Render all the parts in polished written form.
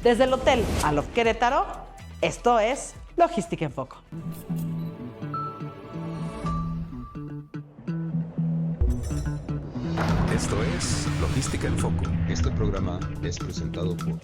Desde el hotel Aloft Querétaro, esto es Logística en Foco. Esto es Logística en Foco. Este programa es presentado por...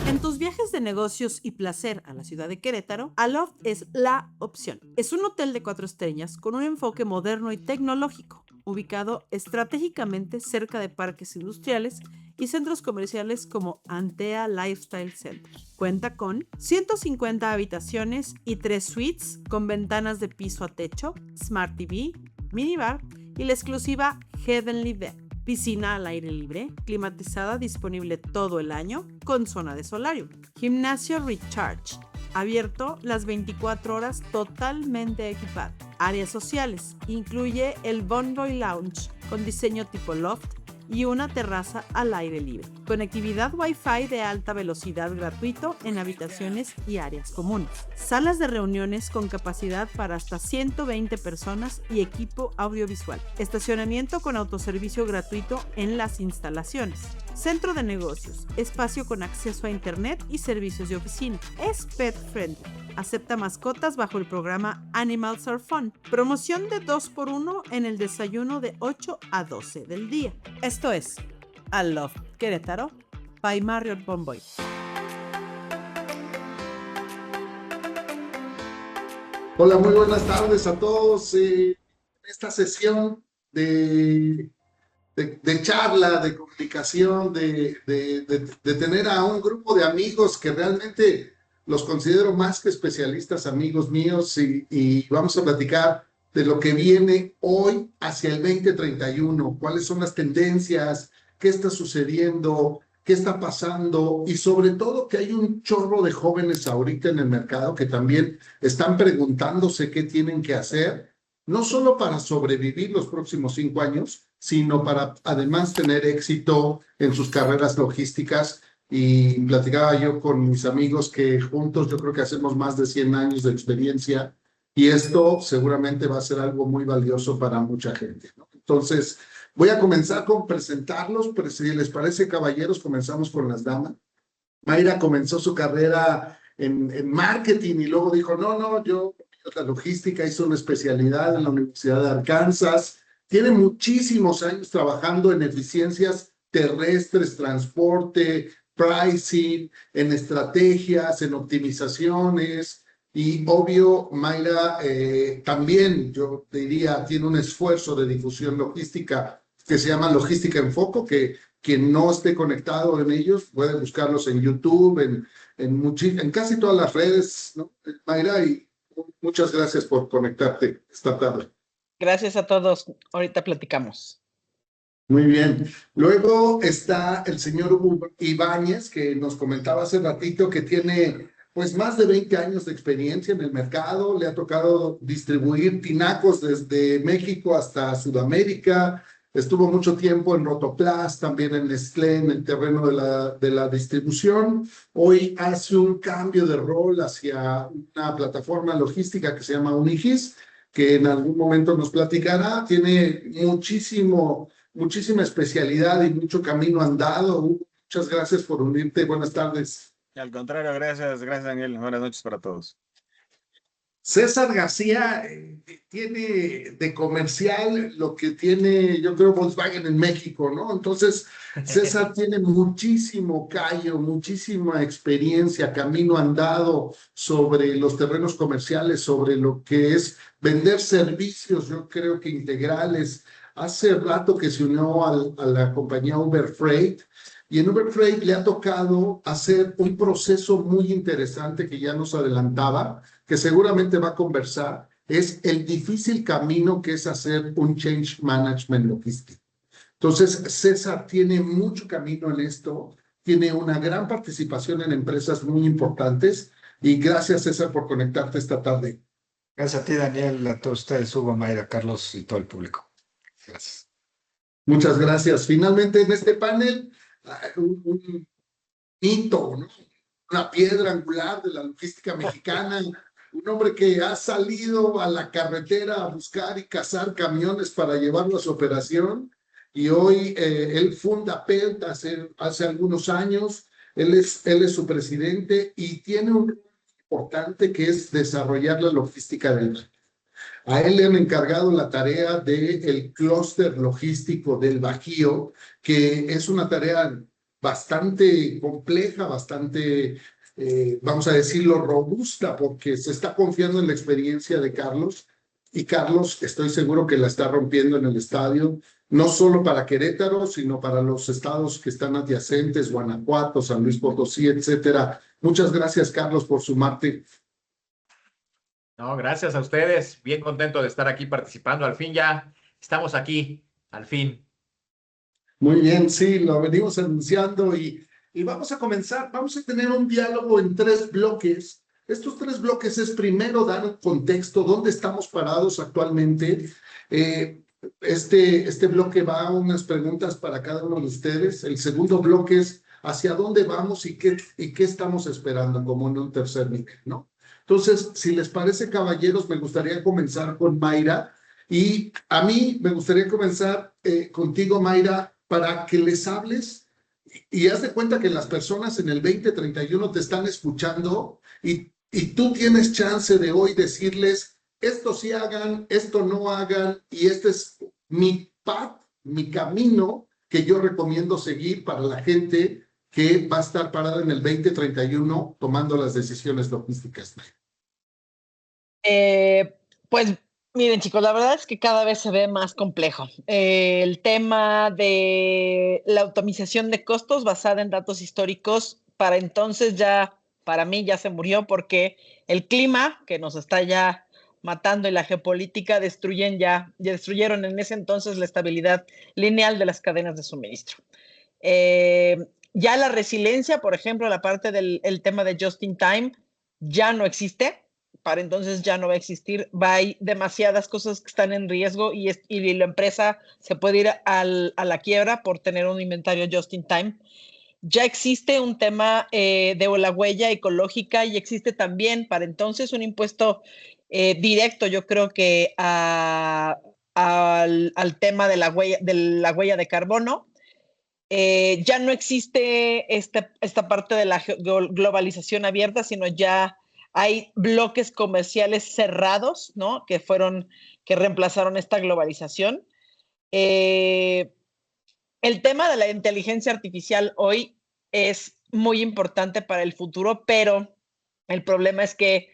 En tus viajes de negocios y placer a la ciudad de Querétaro, Aloft es la opción. Es un hotel de 4 estrellas con un enfoque moderno y tecnológico, ubicado estratégicamente cerca de parques industriales y centros comerciales como Antea Lifestyle Center. Cuenta con 150 habitaciones y 3 suites con ventanas de piso a techo, Smart TV, minibar y la exclusiva Heavenly Bed. Piscina al aire libre, climatizada disponible todo el año con zona de solarium. Gimnasio Recharge, abierto las 24 horas totalmente equipado. Áreas sociales, incluye el Bonvoy Lounge con diseño tipo loft y una terraza al aire libre. Conectividad Wi-Fi de alta velocidad gratuito en habitaciones y áreas comunes. Salas de reuniones con capacidad para hasta 120 personas y equipo audiovisual. Estacionamiento con autoservicio gratuito en las instalaciones. Centro de negocios. Espacio con acceso a internet y servicios de oficina. Es pet friendly. Acepta mascotas bajo el programa Animals Are Fun. Promoción de 2x1 en el desayuno de 8 a 12 del día. Esto es Aloft Querétaro by Marriott Bonvoy. Hola, muy buenas tardes a todos. Esta sesión de charla, de comunicación, de tener a un grupo de amigos que realmente los considero más que especialistas, amigos míos, y vamos a platicar de lo que viene hoy hacia el 2031, cuáles son las tendencias, qué está sucediendo, qué está pasando, y sobre todo que hay un chorro de jóvenes ahorita en el mercado que también están preguntándose qué tienen que hacer, no solo para sobrevivir los próximos 5 años, sino para además tener éxito en sus carreras logísticas. Y platicaba yo con mis amigos que juntos yo creo que hacemos más de 100 años de experiencia y esto seguramente va a ser algo muy valioso para mucha gente, ¿no? Entonces, voy a comenzar con presentarlos, pero si les parece, caballeros, comenzamos con las damas. Mayra comenzó su carrera en marketing y luego dijo, no, yo la logística, hizo una especialidad en la Universidad de Arkansas. Tiene muchísimos años trabajando en eficiencias terrestres, transporte, pricing, en estrategias, en optimizaciones. Y obvio, Mayra también, yo diría, tiene un esfuerzo de difusión logística que se llama Logística en Foco, que quien no esté conectado en ellos puede buscarlos en YouTube, en casi todas las redes, ¿no? Mayra, y muchas gracias por conectarte esta tarde. Gracias a todos. Ahorita platicamos. Muy bien. Luego está el señor Hugo Ibáñez, que nos comentaba hace ratito que tiene pues más de 20 años de experiencia en el mercado. Le ha tocado distribuir tinacos desde México hasta Sudamérica. Estuvo mucho tiempo en Rotoplas, también en Nestlé, en el terreno de la distribución. Hoy hace un cambio de rol hacia una plataforma logística que se llama Unigis, que en algún momento nos platicará. Tiene muchísima especialidad y mucho camino andado. Muchas gracias por unirte. Buenas tardes. Al contrario, gracias Daniel. Buenas noches para todos. César García tiene de comercial lo que tiene, yo creo, Volkswagen en México, ¿no? Entonces, César tiene muchísimo callo, muchísima experiencia, camino andado sobre los terrenos comerciales, sobre lo que es vender servicios, yo creo que integrales. Hace rato que se unió a la compañía Uber Freight, y en Uber Freight le ha tocado hacer un proceso muy interesante que ya nos adelantaba, que seguramente va a conversar, es el difícil camino que es hacer un change management logístico. Entonces, César tiene mucho camino en esto, tiene una gran participación en empresas muy importantes, y gracias, César, por conectarte esta tarde. Gracias a ti, Daniel, a todos ustedes, Hugo, Mayra, Carlos y todo el público. Gracias. Muchas gracias. Finalmente, en este panel, un hito, ¿no? Una piedra angular de la logística mexicana, un hombre que ha salido a la carretera a buscar y cazar camiones para llevarlos a operación, y hoy él funda PET hace algunos años. Él es su presidente y tiene un rol importante que es desarrollar la logística del Bajío. A él le han encargado la tarea del clúster logístico del Bajío, que es una tarea bastante compleja, bastante, vamos a decirlo, robusta, porque se está confiando en la experiencia de Carlos, y Carlos estoy seguro que la está rompiendo en el estadio, no solo para Querétaro, sino para los estados que están adyacentes, Guanajuato, San Luis Potosí, etcétera. Muchas gracias, Carlos, por sumarte. No, gracias a ustedes. Bien contento de estar aquí participando. Al fin ya estamos aquí, al fin. Muy bien, sí, lo venimos anunciando y vamos a comenzar. Vamos a tener un diálogo en 3 bloques. Estos 3 bloques es primero dar un contexto, dónde estamos parados actualmente. Este bloque va a unas preguntas para cada uno de ustedes. El segundo bloque es hacia dónde vamos y qué estamos esperando, como en un tercer nivel, ¿no? Entonces, si les parece, caballeros, me gustaría comenzar con Mayra. Y a mí me gustaría comenzar contigo, Mayra, para que les hables y haz de cuenta que las personas en el 2031 te están escuchando y tú tienes chance de hoy decirles, esto sí hagan, esto no hagan, y este es mi path, mi camino que yo recomiendo seguir para la gente que va a estar parada en el 2031 tomando las decisiones logísticas. Pues miren, chicos, la verdad es que cada vez se ve más complejo. El tema de la optimización de costos basada en datos históricos, para entonces ya, para mí ya se murió porque el clima que nos está ya matando y la geopolítica ya destruyeron en ese entonces la estabilidad lineal de las cadenas de suministro. Ya la resiliencia, por ejemplo, la parte del tema de just in time, ya no existe. Para entonces ya no va a existir. Hay demasiadas cosas que están en riesgo y la empresa se puede ir a la quiebra por tener un inventario just in time. Ya existe un tema de la huella ecológica y existe también para entonces un impuesto directo, yo creo que al tema de la huella de carbono. Ya no existe esta parte de la globalización abierta, sino ya hay bloques comerciales cerrados, ¿no? Que reemplazaron esta globalización. El tema de la inteligencia artificial hoy es muy importante para el futuro, pero el problema es que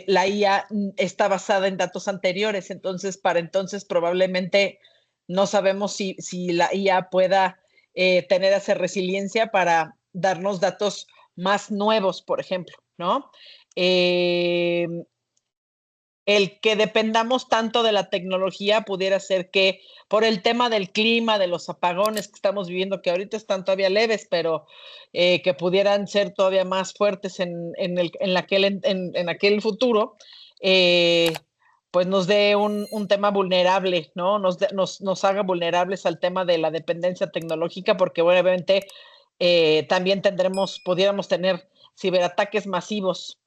la IA está basada en datos anteriores, entonces para entonces probablemente no sabemos si la IA pueda tener esa resiliencia para darnos datos más nuevos, por ejemplo, ¿no? El que dependamos tanto de la tecnología pudiera ser que por el tema del clima, de los apagones que estamos viviendo, que ahorita están todavía leves, pero que pudieran ser todavía más fuertes en aquel futuro, pues nos dé un tema vulnerable, ¿no? Nos haga vulnerables al tema de la dependencia tecnológica, porque obviamente también pudiéramos tener ciberataques masivos.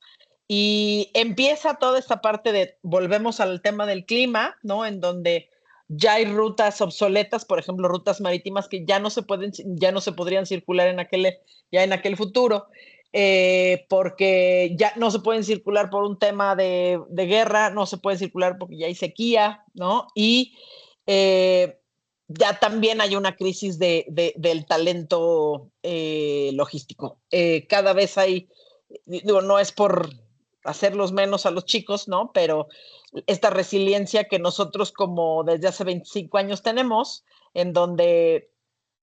Y empieza toda esta parte volvemos al tema del clima, ¿no? En donde ya hay rutas obsoletas, por ejemplo, rutas marítimas que ya no se podrían circular en aquel futuro, porque ya no se pueden circular por un tema de guerra, no se pueden circular porque ya hay sequía, ¿no? Y ya también hay una crisis del talento logístico. Cada vez no es por hacerlos menos a los chicos, ¿no? Pero esta resiliencia que nosotros como desde hace 25 años tenemos, en donde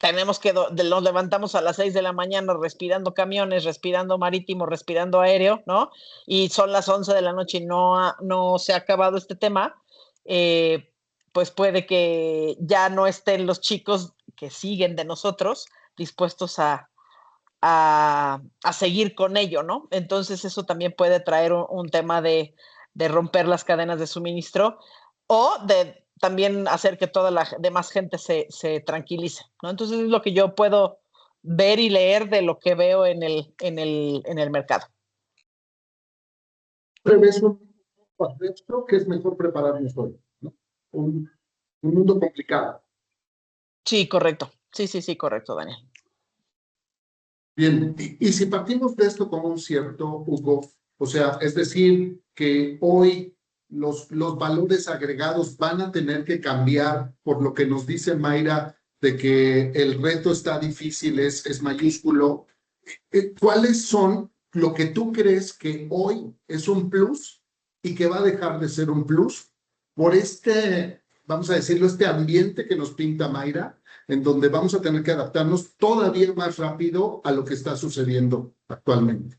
nos levantamos a las 6 de la mañana respirando camiones, respirando marítimo, respirando aéreo, ¿no? Y son las 11 de la noche y no se ha acabado este tema, pues puede que ya no estén los chicos que siguen de nosotros dispuestos a seguir con ello, ¿no? Entonces eso también puede traer un tema de romper las cadenas de suministro o de también hacer que toda la demás gente se tranquilice, ¿no? Entonces es lo que yo puedo ver y leer de lo que veo en el mercado. Creo que es mejor prepararnos hoy, ¿no? Un mundo complicado. Sí, correcto. Sí, correcto, Daniel. Bien, y si partimos de esto como un cierto, Hugo, o sea, es decir, que hoy los valores agregados van a tener que cambiar por lo que nos dice Mayra de que el reto está difícil, es mayúsculo. ¿Cuáles son lo que tú crees que hoy es un plus y que va a dejar de ser un plus por este, vamos a decirlo, este ambiente que nos pinta Mayra, en donde vamos a tener que adaptarnos todavía más rápido a lo que está sucediendo actualmente?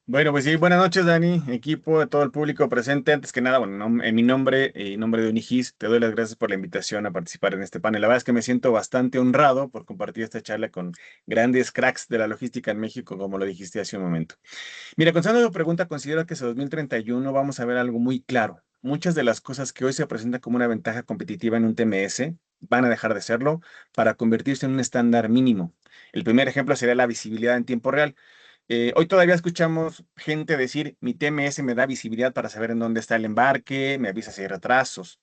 Bueno, pues sí, buenas noches, Dani, equipo, de todo el público presente. Antes que nada, bueno, en mi nombre y nombre de Unigis, te doy las gracias por la invitación a participar en este panel. La verdad es que me siento bastante honrado por compartir esta charla con grandes cracks de la logística en México, como lo dijiste hace un momento. Mira, contestando tu pregunta, considero que hacia 2031 vamos a ver algo muy claro. Muchas de las cosas que hoy se presentan como una ventaja competitiva en un TMS van a dejar de serlo para convertirse en un estándar mínimo. El primer ejemplo sería la visibilidad en tiempo real. Hoy todavía escuchamos gente decir, mi TMS me da visibilidad para saber en dónde está el embarque, me avisa si hay retrasos,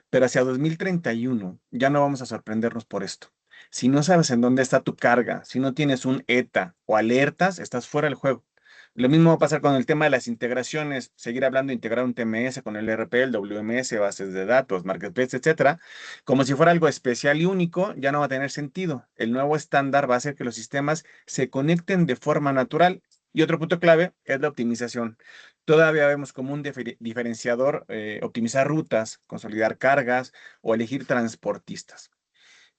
pero hacia 2031 ya no vamos a sorprendernos por esto. Si no sabes en dónde está tu carga, si no tienes un ETA o alertas, estás fuera del juego. Lo mismo va a pasar con el tema de las integraciones, seguir hablando de integrar un TMS con el ERP, el WMS, bases de datos, marketplace, etcétera, como si fuera algo especial y único, ya no va a tener sentido. El nuevo estándar va a hacer que los sistemas se conecten de forma natural. Y otro punto clave es la optimización. Todavía vemos como un diferenciador optimizar rutas, consolidar cargas o elegir transportistas.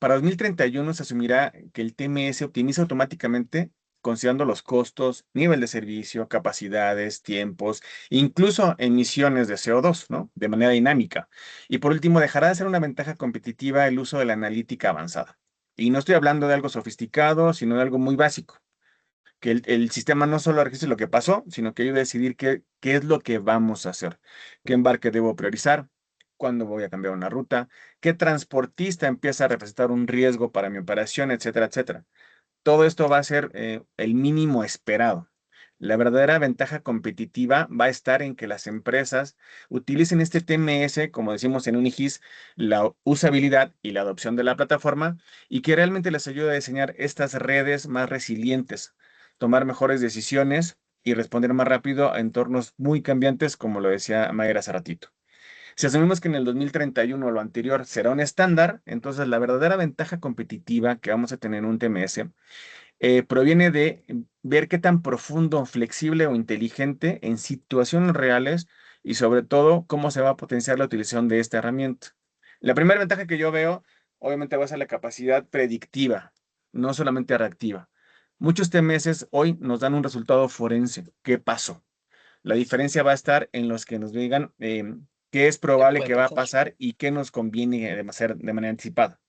Para 2031 se asumirá que el TMS optimiza automáticamente considerando los costos, nivel de servicio, capacidades, tiempos, incluso emisiones de CO2, ¿no? De manera dinámica. Y por último, dejará de ser una ventaja competitiva el uso de la analítica avanzada. Y no estoy hablando de algo sofisticado, sino de algo muy básico. Que el sistema no solo registre lo que pasó, sino que ayude a decidir qué es lo que vamos a hacer, qué embarque debo priorizar, cuándo voy a cambiar una ruta, qué transportista empieza a representar un riesgo para mi operación, etcétera, etcétera. Todo esto va a ser el mínimo esperado. La verdadera ventaja competitiva va a estar en que las empresas utilicen este TMS, como decimos en Unigis, la usabilidad y la adopción de la plataforma y que realmente les ayude a diseñar estas redes más resilientes, tomar mejores decisiones y responder más rápido a entornos muy cambiantes, como lo decía Mayra hace ratito. Si asumimos que en el 2031 lo anterior será un estándar, entonces la verdadera ventaja competitiva que vamos a tener en un TMS proviene de ver qué tan profundo, flexible o inteligente en situaciones reales y sobre todo cómo se va a potenciar la utilización de esta herramienta. La primera ventaja que yo veo, obviamente, va a ser la capacidad predictiva, no solamente reactiva. Muchos TMS hoy nos dan un resultado forense. ¿Qué pasó? La diferencia va a estar en los que nos digan qué es probable que va a pasar y qué nos conviene hacer de manera anticipada.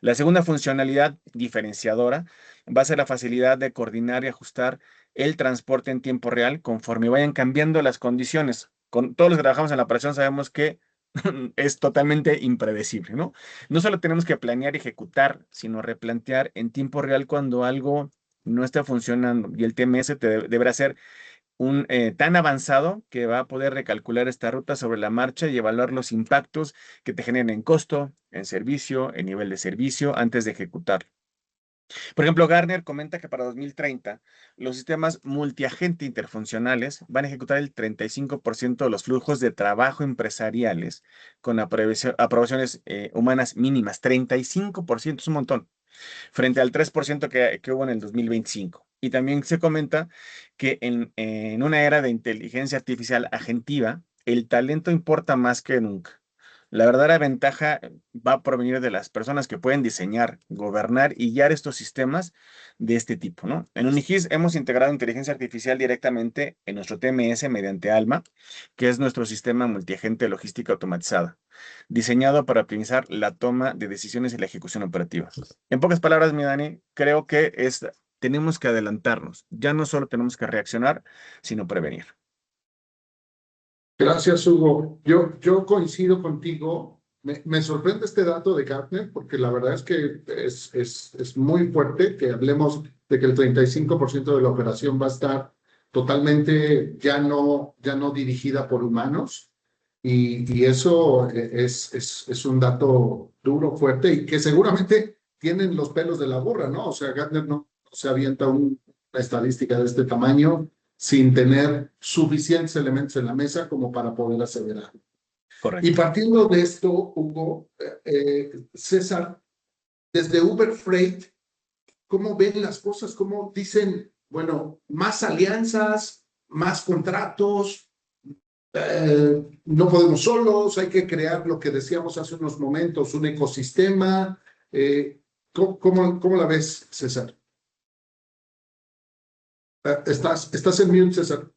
La segunda funcionalidad diferenciadora va a ser la facilidad de coordinar y ajustar el transporte en tiempo real conforme vayan cambiando las condiciones. Con todos los que trabajamos en la operación sabemos que es totalmente impredecible, ¿no? No solo tenemos que planear y ejecutar, sino replantear en tiempo real cuando algo no está funcionando y el TMS deberá ser tan avanzado que va a poder recalcular esta ruta sobre la marcha y evaluar los impactos que te generen en costo, en servicio, en nivel de servicio antes de ejecutar. Por ejemplo, Gartner comenta que para 2030 los sistemas multiagente interfuncionales van a ejecutar el 35% de los flujos de trabajo empresariales con aprobaciones humanas mínimas. 35% es un montón, frente al 3% que hubo en el 2025. Y también se comenta que en una era de inteligencia artificial agentiva, el talento importa más que nunca. La verdadera ventaja va a provenir de las personas que pueden diseñar, gobernar y guiar estos sistemas de este tipo, ¿no? En Unigis hemos integrado inteligencia artificial directamente en nuestro TMS mediante ALMA, que es nuestro sistema multiagente logística automatizada, diseñado para optimizar la toma de decisiones y la ejecución operativa. En pocas palabras, mi Dani, creo que tenemos que adelantarnos. Ya no solo tenemos que reaccionar, sino prevenir. Gracias, Hugo. Yo coincido contigo. Me sorprende este dato de Gartner porque la verdad es que es muy fuerte que hablemos de que el 35% de la operación va a estar totalmente ya no dirigida por humanos. Y eso es un dato duro, fuerte, y que seguramente tienen los pelos de la burra, ¿no? O sea, Gartner no se avienta una estadística de este tamaño sin tener suficientes elementos en la mesa como para poder aseverar. Y Correcto. partiendo de esto, Hugo, César, desde Uber Freight, ¿cómo ven las cosas? ¿Cómo dicen, bueno, más alianzas, más contratos? No podemos solos, hay que crear lo que decíamos hace unos momentos, un ecosistema. ¿Cómo la ves, César? Estás en mute, César.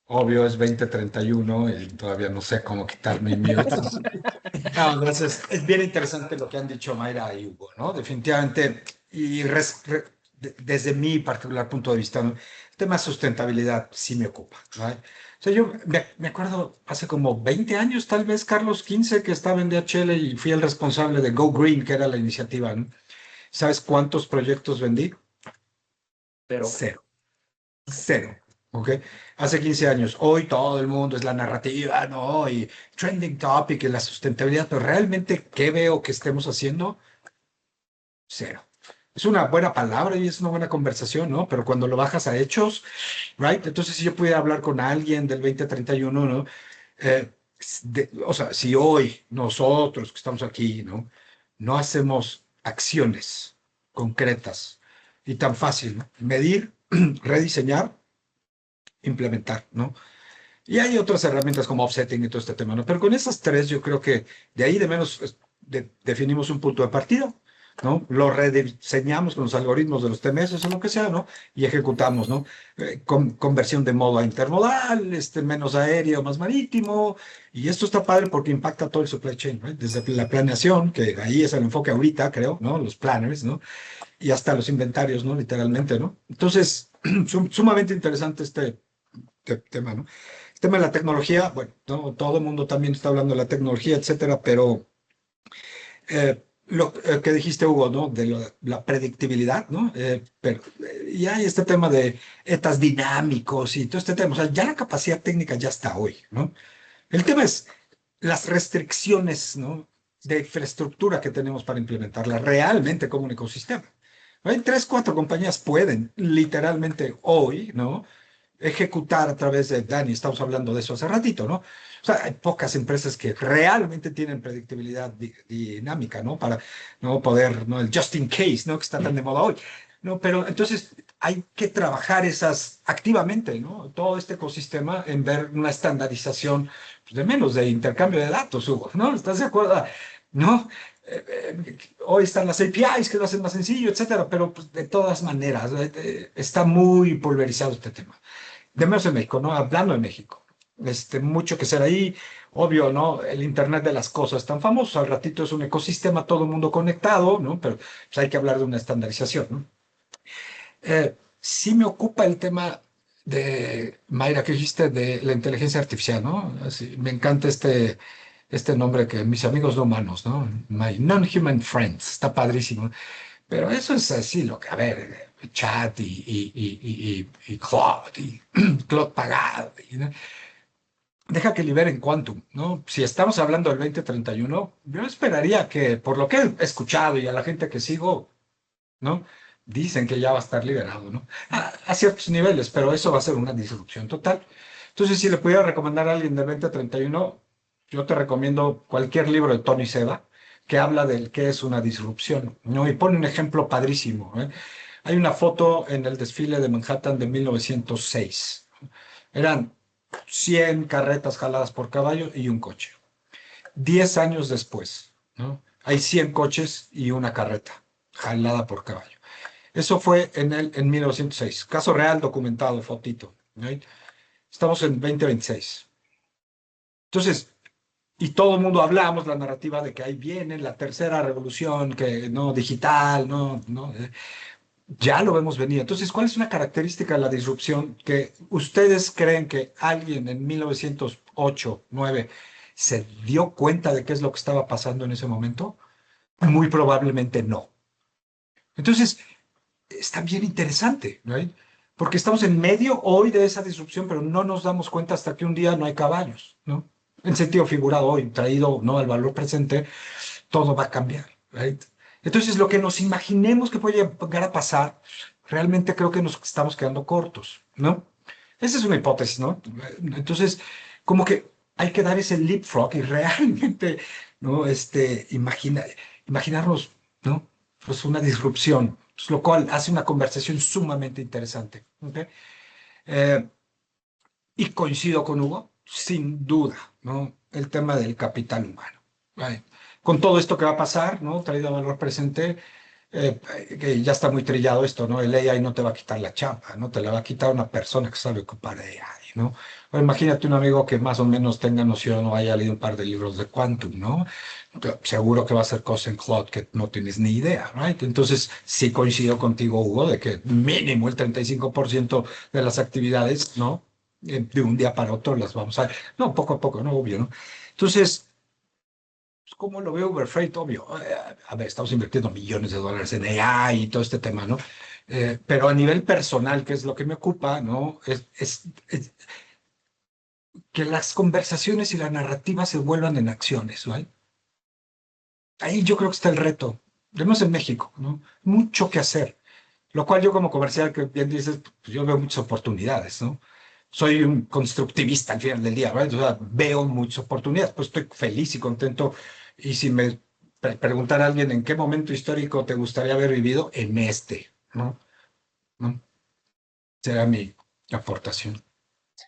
Obvio, es 2031 y todavía no sé cómo quitarme mi mute. No, gracias. Es bien interesante lo que han dicho Mayra y Hugo, ¿no? Definitivamente, y desde mi particular punto de vista, ¿no? El tema de sustentabilidad sí me ocupa, ¿no? O sea, yo me acuerdo hace como 20 años, tal vez, Carlos, 15, que estaba en DHL y fui el responsable de Go Green, que era la iniciativa, ¿no? ¿Sabes cuántos proyectos vendí? Pero Cero. Cero. ¿Ok? Hace 15 años. Hoy todo el mundo es la narrativa, ¿no? Y trending topic y la sustentabilidad, pero realmente, ¿qué veo que estemos haciendo? Cero. Es una buena palabra y es una buena conversación, ¿no? Pero cuando lo bajas a hechos, ¿right? Entonces, si yo pudiera hablar con alguien del 2031, ¿no? O sea, si hoy nosotros que estamos aquí, ¿no? No hacemos acciones concretas y tan fácil, ¿no? Medir, rediseñar, implementar, ¿no? Y hay otras herramientas como offsetting y todo este tema, ¿no? Pero con esas tres yo creo que de ahí de menos definimos un punto de partida, ¿no? Lo rediseñamos con los algoritmos de los TMS o lo que sea, ¿no? Y ejecutamos, ¿no? Conversión de modo a intermodal, menos aéreo, más marítimo. Y esto está padre porque impacta todo el supply chain, ¿no? Desde la planeación, que ahí es el enfoque ahorita, creo, ¿no? Los planners, ¿no? Y hasta los inventarios, ¿no? Literalmente, ¿no? Entonces, sumamente interesante este tema, ¿no? El tema de la tecnología, bueno, ¿no? Todo el mundo también está hablando de la tecnología, etcétera, pero lo que dijiste, Hugo, ¿no? De la predictibilidad, ¿no? Y hay este tema de etas dinámicos y todo este tema, o sea, ya la capacidad técnica ya está hoy, ¿no? El tema es las restricciones, ¿no? De infraestructura que tenemos para implementarla realmente como un ecosistema. Hay 3, 4 compañías pueden literalmente hoy, ¿no? Ejecutar a través de Dani, estamos hablando de eso hace ratito, ¿no? O sea, hay pocas empresas que realmente tienen predictibilidad dinámica, ¿no? Para no poder, ¿no? El just in case, ¿no? Que está tan de moda hoy, ¿no? Pero entonces hay que trabajar esas activamente, ¿no? Todo este ecosistema en ver una estandarización, pues, de menos de intercambio de datos, Hugo, ¿no? ¿Estás de acuerdo? ¿No? Hoy están las APIs que lo hacen más sencillo, etcétera, pero pues, de todas maneras está muy pulverizado este tema. De menos en México, ¿no? Hablando de México. Mucho que ser ahí. Obvio, ¿no? El Internet de las cosas tan famoso. Al ratito es un ecosistema, todo el mundo conectado, ¿no? Pero pues, hay que hablar de una estandarización, ¿no? Sí me ocupa el tema de, Mayra, que dijiste de la inteligencia artificial, ¿no? Así, me encanta este nombre que mis amigos no humanos, ¿no? My non-human friends. Está padrísimo. Pero eso es así, lo que, a ver, chat y cloud, y cloud pagado. ¿No? Deja que liberen Quantum, ¿no? Si estamos hablando del 2031, yo esperaría que, por lo que he escuchado y a la gente que sigo, ¿no? Dicen que ya va a estar liberado, ¿no? A ciertos niveles, pero eso va a ser una disrupción total. Entonces, si le pudiera recomendar a alguien del 2031, yo te recomiendo cualquier libro de Tony Seba que habla del qué es una disrupción, ¿no? Y pone un ejemplo padrísimo, ¿eh? Hay una foto en el desfile de Manhattan de 1906. Eran 100 carretas jaladas por caballo y un coche. 10 años después, ¿no? Hay 100 coches y una carreta jalada por caballo. Eso fue en 1906. Caso real, documentado, fotito. ¿Right? Estamos en 2026. Entonces, y todo el mundo hablamos la narrativa de que ahí viene la tercera revolución, que no digital, no, ya lo vemos venir. Entonces, ¿cuál es una característica de la disrupción que ustedes creen que alguien en 1908, 9 se dio cuenta de qué es lo que estaba pasando en ese momento? Muy probablemente no. Entonces, está bien interesante, ¿no? porque estamos en medio hoy de esa disrupción, pero no nos damos cuenta hasta que un día no hay caballos, ¿no? En sentido figurado hoy, traído, ¿no?, al valor presente, todo va a cambiar, ¿right? Entonces, lo que nos imaginemos que puede llegar a pasar, realmente creo que nos estamos quedando cortos, ¿no? Esa es una hipótesis, ¿no? Entonces, como que hay que dar ese leapfrog y realmente, ¿no? Imaginarnos, ¿no? Pues una disrupción, pues, lo cual hace una conversación sumamente interesante, ¿ok? Eh, y coincido con Hugo, sin duda, ¿no? El tema del capital humano. Right. Con todo esto que va a pasar, ¿no? Traído a valor presente, que ya está muy trillado esto, ¿no? El AI no te va a quitar la chamba, ¿no? Te la va a quitar una persona que sabe ocupar AI, ¿no? O imagínate un amigo que más o menos tenga noción o haya leído un par de libros de Quantum, ¿no? Seguro que va a hacer cosas en Cloud que no tienes ni idea, ¿right? Entonces, sí coincido contigo, Hugo, de que mínimo el 35% de las actividades, ¿no? De un día para otro las vamos a... No, poco a poco, ¿no? Obvio, ¿no? Entonces, ¿cómo lo veo Uberfreight? Obvio. A ver, estamos invirtiendo millones de dólares en AI y todo este tema, ¿no? Pero a nivel personal, que es lo que me ocupa, ¿no? Es que las conversaciones y la narrativa se vuelvan en acciones, ¿no? Ahí yo creo que está el reto. Vemos en México, ¿no? Mucho que hacer. Lo cual yo como comercial, que bien dices, pues yo veo muchas oportunidades, ¿no? Soy un constructivista al final del día, ¿verdad? O sea, veo muchas oportunidades, pues estoy feliz y contento. Y si me preguntara a alguien en qué momento histórico te gustaría haber vivido, en este, ¿no? ¿No? Será mi aportación.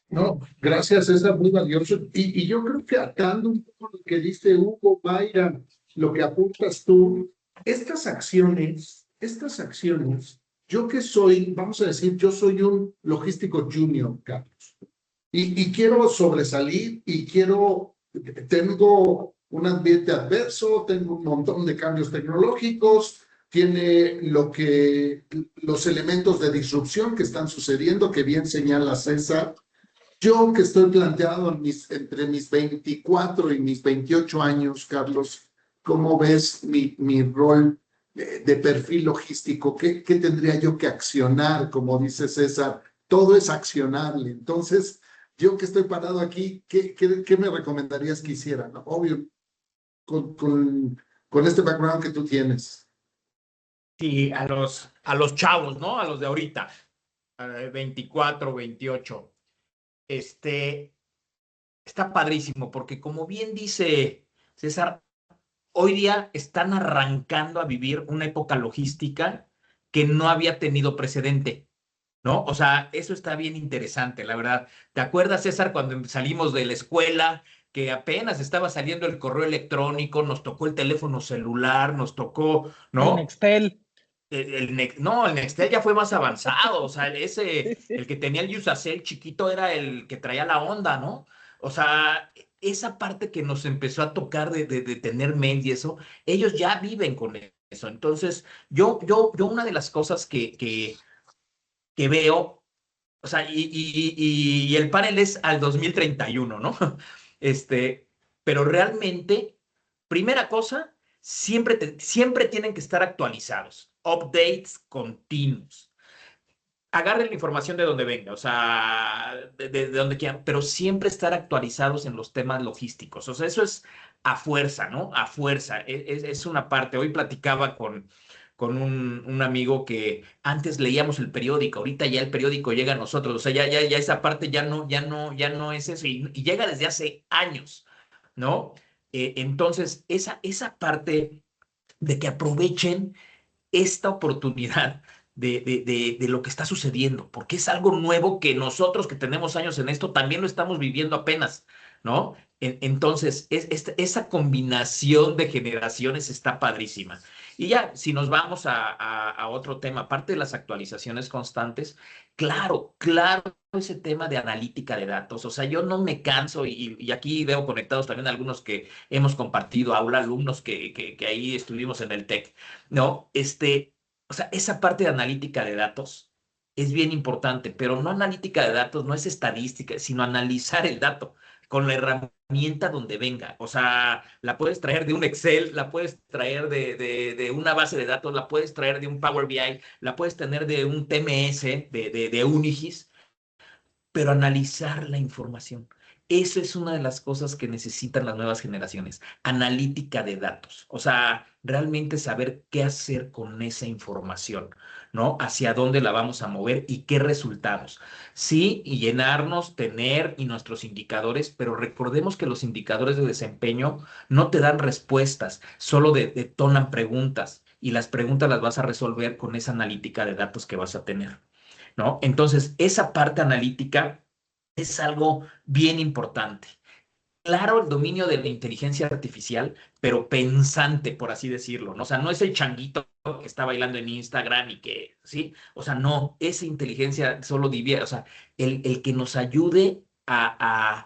No, gracias, César, muy valioso. Y yo creo que atando un poco lo que dice Hugo, Mayra, lo que apuntas tú, estas acciones, yo que soy, vamos a decir, yo soy un logístico junior, Carlos, y quiero sobresalir y tengo un ambiente adverso, tengo un montón de cambios tecnológicos, tiene los elementos de disrupción que están sucediendo, que bien señala César. Yo que estoy planteado entre mis 24 y mis 28 años, Carlos, ¿cómo ves mi rol de perfil logístico? ¿Qué tendría yo que accionar? Como dice César, todo es accionable. Entonces, yo que estoy parado aquí, ¿qué me recomendarías que hiciera? ¿No? Obvio, con este background que tú tienes. Sí, a los chavos, ¿no? A los de ahorita, 24, 28. Está padrísimo, porque como bien dice César, hoy día están arrancando a vivir una época logística que no había tenido precedente, ¿no? O sea, eso está bien interesante, la verdad. ¿Te acuerdas, César, cuando salimos de la escuela, que apenas estaba saliendo el correo electrónico, nos tocó el teléfono celular, nos tocó, El ¿no? Nextel. No, el Nextel ya fue más avanzado, o sea, Sí, el sí. que tenía el Usacell chiquito era el que traía la onda, ¿no? O sea, esa parte que nos empezó a tocar de tener mail y eso, ellos ya viven con eso. Entonces, yo una de las cosas que veo, o sea, y el panel es al 2031, ¿no? Este, pero realmente, primera cosa, siempre tienen que estar actualizados, updates continuos. Agarren la información de donde venga, o sea, de donde quieran, pero siempre estar actualizados en los temas logísticos. O sea, eso es a fuerza, ¿no? A fuerza. Es una parte. Hoy platicaba con un amigo que antes leíamos el periódico, ahorita ya el periódico llega a nosotros. O sea, ya esa parte ya no es eso. Y llega desde hace años, ¿no? Entonces, esa parte de que aprovechen esta oportunidad de lo que está sucediendo, porque es algo nuevo que nosotros que tenemos años en esto también lo estamos viviendo apenas, ¿no? Entonces, esa combinación de generaciones está padrísima. Y ya, si nos vamos a otro tema, aparte de las actualizaciones constantes, claro, ese tema de analítica de datos, o sea, yo no me canso y aquí veo conectados también algunos que hemos compartido aula, alumnos que ahí estuvimos en el TEC, ¿no? O sea, esa parte de analítica de datos es bien importante, pero no analítica de datos, no es estadística, sino analizar el dato con la herramienta herramienta donde venga. O sea, la puedes traer de un Excel, la puedes traer de una base de datos, la puedes traer de un Power BI, la puedes tener de un TMS, de Unigis, pero analizar la información. Eso es una de las cosas que necesitan las nuevas generaciones, analítica de datos. O sea, realmente saber qué hacer con esa información, ¿no? Hacia dónde la vamos a mover y qué resultados. Sí, y llenarnos, tener y nuestros indicadores, pero recordemos que los indicadores de desempeño no te dan respuestas, solo detonan preguntas y las preguntas las vas a resolver con esa analítica de datos que vas a tener, ¿no? Entonces, esa parte analítica es algo bien importante. Claro, el dominio de la inteligencia artificial, pero pensante, por así decirlo, ¿no? O sea, no es el changuito que está bailando en Instagram y que, ¿sí? O sea, no, esa inteligencia solo divierte, o sea, el que nos ayude a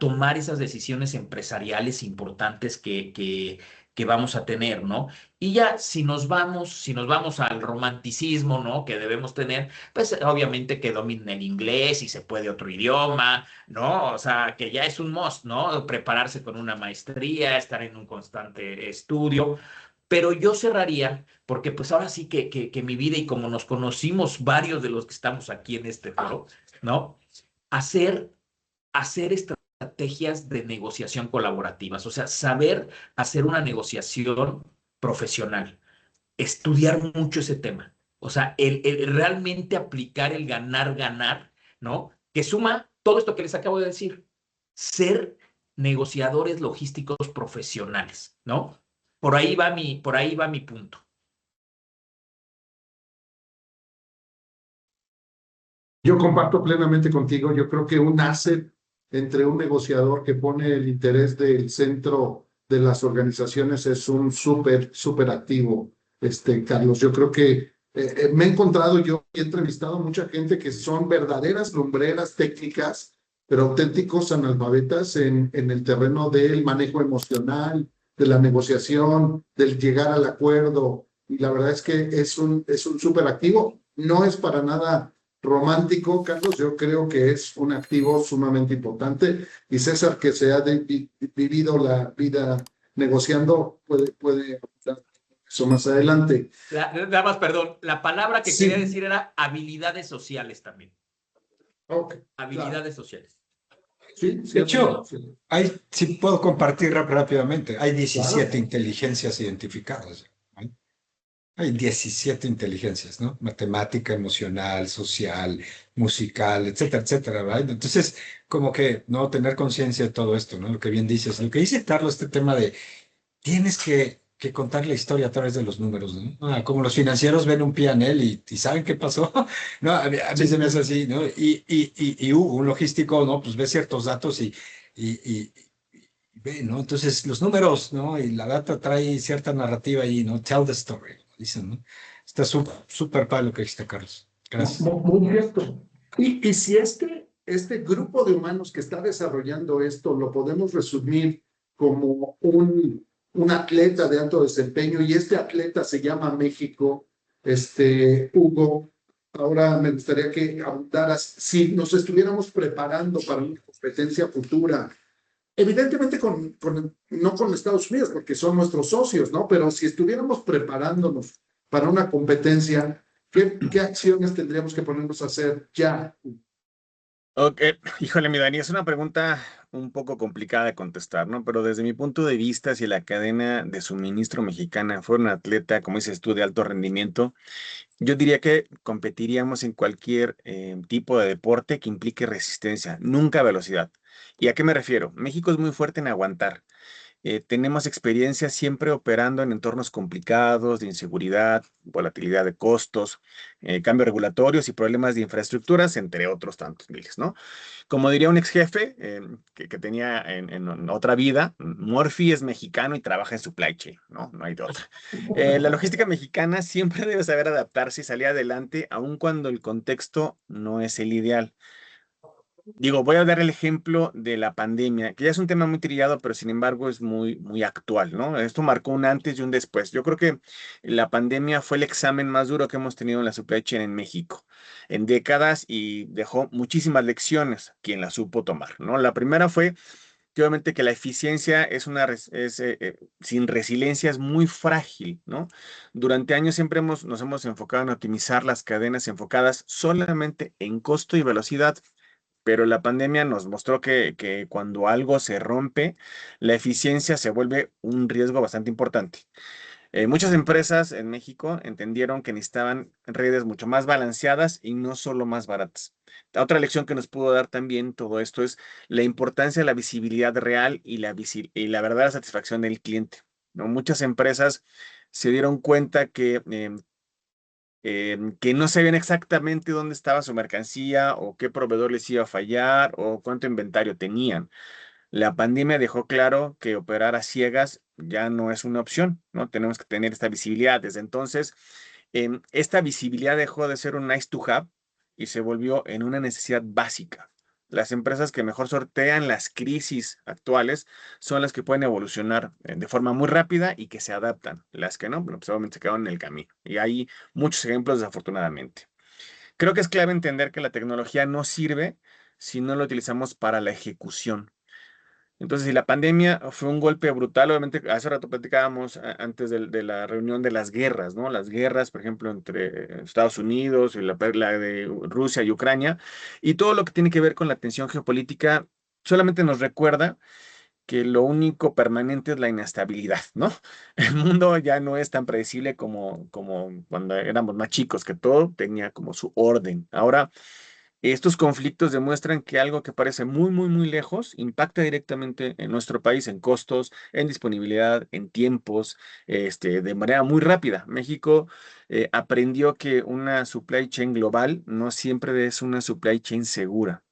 tomar esas decisiones empresariales importantes que vamos a tener, ¿no? Y ya si nos vamos al romanticismo, ¿no? Que debemos tener, pues obviamente que dominen el inglés y se puede otro idioma, ¿no? O sea, que ya es un must, ¿no? Prepararse con una maestría, estar en un constante estudio. Pero yo cerraría, porque pues ahora sí que mi vida y como nos conocimos varios de los que estamos aquí en este foro, ¿no? Hacer, hacer estrategias de negociación colaborativas, o sea, saber hacer una negociación profesional, estudiar mucho ese tema, o sea, el realmente aplicar el ganar, ganar, ¿no? Que suma todo esto que les acabo de decir, ser negociadores logísticos profesionales, ¿no? Por ahí va mi punto. Yo comparto plenamente contigo. Yo creo que un asset entre un negociador que pone el interés del centro de las organizaciones es un súper activo, Carlos. Yo creo que me he encontrado yo y he entrevistado a mucha gente que son verdaderas lumbreras técnicas, pero auténticos analfabetas en el terreno del manejo emocional, de la negociación, del llegar al acuerdo. Y la verdad es que es un súper activo. No es para nada romántico, Carlos. Yo creo que es un activo sumamente importante y César, que se ha vivido la vida negociando, puede hablar eso más adelante. Nada más, perdón, la palabra que Sí. quería decir era habilidades sociales también. Ok, Habilidades sociales. sí, De hecho, sí. si puedo compartir rápidamente, hay 17 Claro. inteligencias identificadas. ¿No? Hay 17 inteligencias, ¿no? Matemática, emocional, social, musical, etcétera, etcétera, ¿verdad? Entonces, como que, ¿no? Tener conciencia de todo esto, ¿no? Lo que bien dices, lo que dice Carlos, este tema de tienes que contar la historia a través de los números, ¿no? Como los financieros ven un P&L y ¿saben qué pasó? No, a mí se me hace así, ¿no? Y un logístico, ¿no? Pues ve ciertos datos y ve, ¿no? Entonces, los números, ¿no? Y la data trae cierta narrativa ahí, ¿no? Tell the story, dicen, ¿no? Está súper padre lo que dijiste, Carlos. Gracias. Muy cierto. Y si este grupo de humanos que está desarrollando esto lo podemos resumir como un atleta de alto desempeño, y este atleta se llama México, Hugo, ahora me gustaría que abundaras, si nos estuviéramos preparando para una competencia futura, evidentemente no con Estados Unidos, porque son nuestros socios, ¿no? Pero si estuviéramos preparándonos para una competencia, ¿qué acciones tendríamos que ponernos a hacer ya? Ok, híjole, mi Dani, es una pregunta un poco complicada de contestar, ¿no? Pero desde mi punto de vista, si la cadena de suministro mexicana fuera un atleta, como dices tú, de alto rendimiento, yo diría que competiríamos en cualquier tipo de deporte que implique resistencia, nunca velocidad. ¿Y a qué me refiero? México es muy fuerte en aguantar. Tenemos experiencia siempre operando en entornos complicados, de inseguridad, volatilidad de costos, cambios regulatorios y problemas de infraestructuras, entre otros tantos miles, ¿no? Como diría un ex jefe que tenía en otra vida, Murphy es mexicano y trabaja en supply chain, ¿no? No hay de otra. La logística mexicana siempre debe saber adaptarse y salir adelante, aun cuando el contexto no es el ideal. Digo, voy a dar el ejemplo de la pandemia, que ya es un tema muy trillado, pero sin embargo es muy actual, ¿no? Esto marcó un antes y un después. Yo creo que la pandemia fue el examen más duro que hemos tenido en la supply chain en México en décadas y dejó muchísimas lecciones quien la supo tomar, ¿no? La primera fue que obviamente que la eficiencia es sin resiliencia es muy frágil, ¿no? Durante años siempre nos hemos enfocado en optimizar las cadenas enfocadas solamente en costo y velocidad, pero la pandemia nos mostró que cuando algo se rompe, la eficiencia se vuelve un riesgo bastante importante. Muchas empresas en México entendieron que necesitaban redes mucho más balanceadas y no solo más baratas. La otra lección que nos pudo dar también todo esto es la importancia de la visibilidad real y la verdadera satisfacción del cliente, ¿no? Muchas empresas se dieron cuenta que no sabían exactamente dónde estaba su mercancía o qué proveedor les iba a fallar o cuánto inventario tenían. La pandemia dejó claro que operar a ciegas ya no es una opción, ¿no? Tenemos que tener esta visibilidad. Desde entonces, esta visibilidad dejó de ser un nice to have y se volvió en una necesidad básica. Las empresas que mejor sortean las crisis actuales son las que pueden evolucionar de forma muy rápida y que se adaptan. Las que no, bueno, pues obviamente se quedaron en el camino. Y hay muchos ejemplos, desafortunadamente. Creo que es clave entender que la tecnología no sirve si no la utilizamos para la ejecución. Entonces, si la pandemia fue un golpe brutal, obviamente, hace rato platicábamos antes de la reunión de las guerras, ¿no? Las guerras, por ejemplo, entre Estados Unidos y la de Rusia y Ucrania, y todo lo que tiene que ver con la tensión geopolítica, solamente nos recuerda que lo único permanente es la inestabilidad, ¿no? El mundo ya no es tan predecible como cuando éramos más chicos, que todo tenía como su orden. Ahora, estos conflictos demuestran que algo que parece muy, muy, muy lejos impacta directamente en nuestro país, en costos, en disponibilidad, en tiempos, de manera muy rápida. México aprendió que una supply chain global no siempre es una supply chain segura.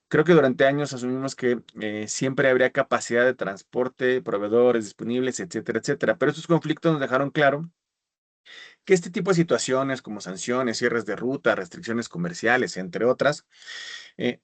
Creo que durante años asumimos que siempre habría capacidad de transporte, proveedores disponibles, etcétera, etcétera. Pero estos conflictos nos dejaron claro que este tipo de situaciones como sanciones, cierres de ruta, restricciones comerciales, entre otras,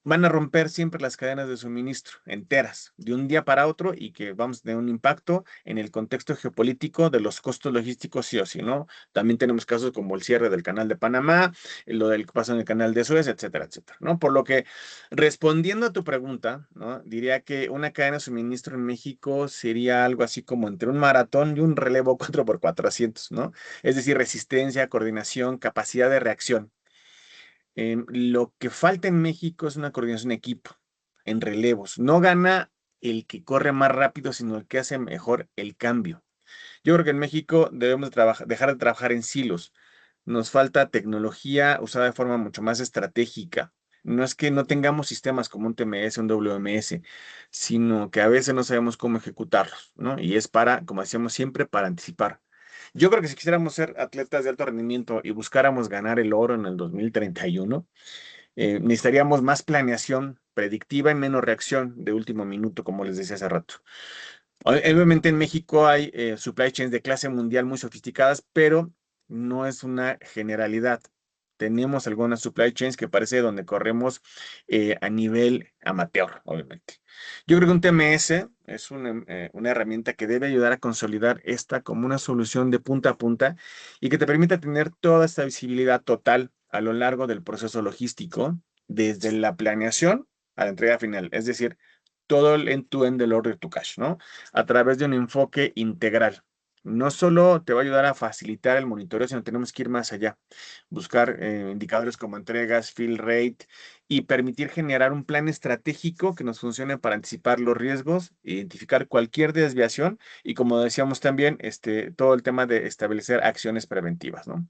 van a romper siempre las cadenas de suministro enteras de un día para otro y que vamos a tener un impacto en el contexto geopolítico de los costos logísticos sí o sí, ¿no? También tenemos casos como el cierre del canal de Panamá, lo del que pasa en el canal de Suez, etcétera, etcétera, ¿no? Por lo que, respondiendo a tu pregunta, ¿no? Diría que una cadena de suministro en México sería algo así como entre un maratón y un relevo 4x400, ¿no? Es decir, resistencia, coordinación, capacidad de reacción. Lo que falta en México es una coordinación en equipo, en relevos. No gana el que corre más rápido, sino el que hace mejor el cambio. Yo creo que en México debemos dejar de trabajar en silos. Nos falta tecnología usada de forma mucho más estratégica. No es que no tengamos sistemas como un TMS, un WMS, sino que a veces no sabemos cómo ejecutarlos, ¿no? Y es para, como decíamos siempre, para anticipar. Yo creo que si quisiéramos ser atletas de alto rendimiento y buscáramos ganar el oro en el 2031, necesitaríamos más planeación predictiva y menos reacción de último minuto, como les decía hace rato. Obviamente en México hay supply chains de clase mundial muy sofisticadas, pero no es una generalidad. Tenemos algunas supply chains que parece donde corremos a nivel amateur, obviamente. Yo creo que un TMS es una herramienta que debe ayudar a consolidar esta como una solución de punta a punta y que te permita tener toda esta visibilidad total a lo largo del proceso logístico, desde la planeación a la entrega final. Es decir, todo el end-to-end del order to cash, ¿no? A través de un enfoque integral. No solo te va a ayudar a facilitar el monitoreo, sino tenemos que ir más allá. Buscar indicadores como entregas, fill rate y permitir generar un plan estratégico que nos funcione para anticipar los riesgos, identificar cualquier desviación y, como decíamos también, todo el tema de establecer acciones preventivas, ¿no?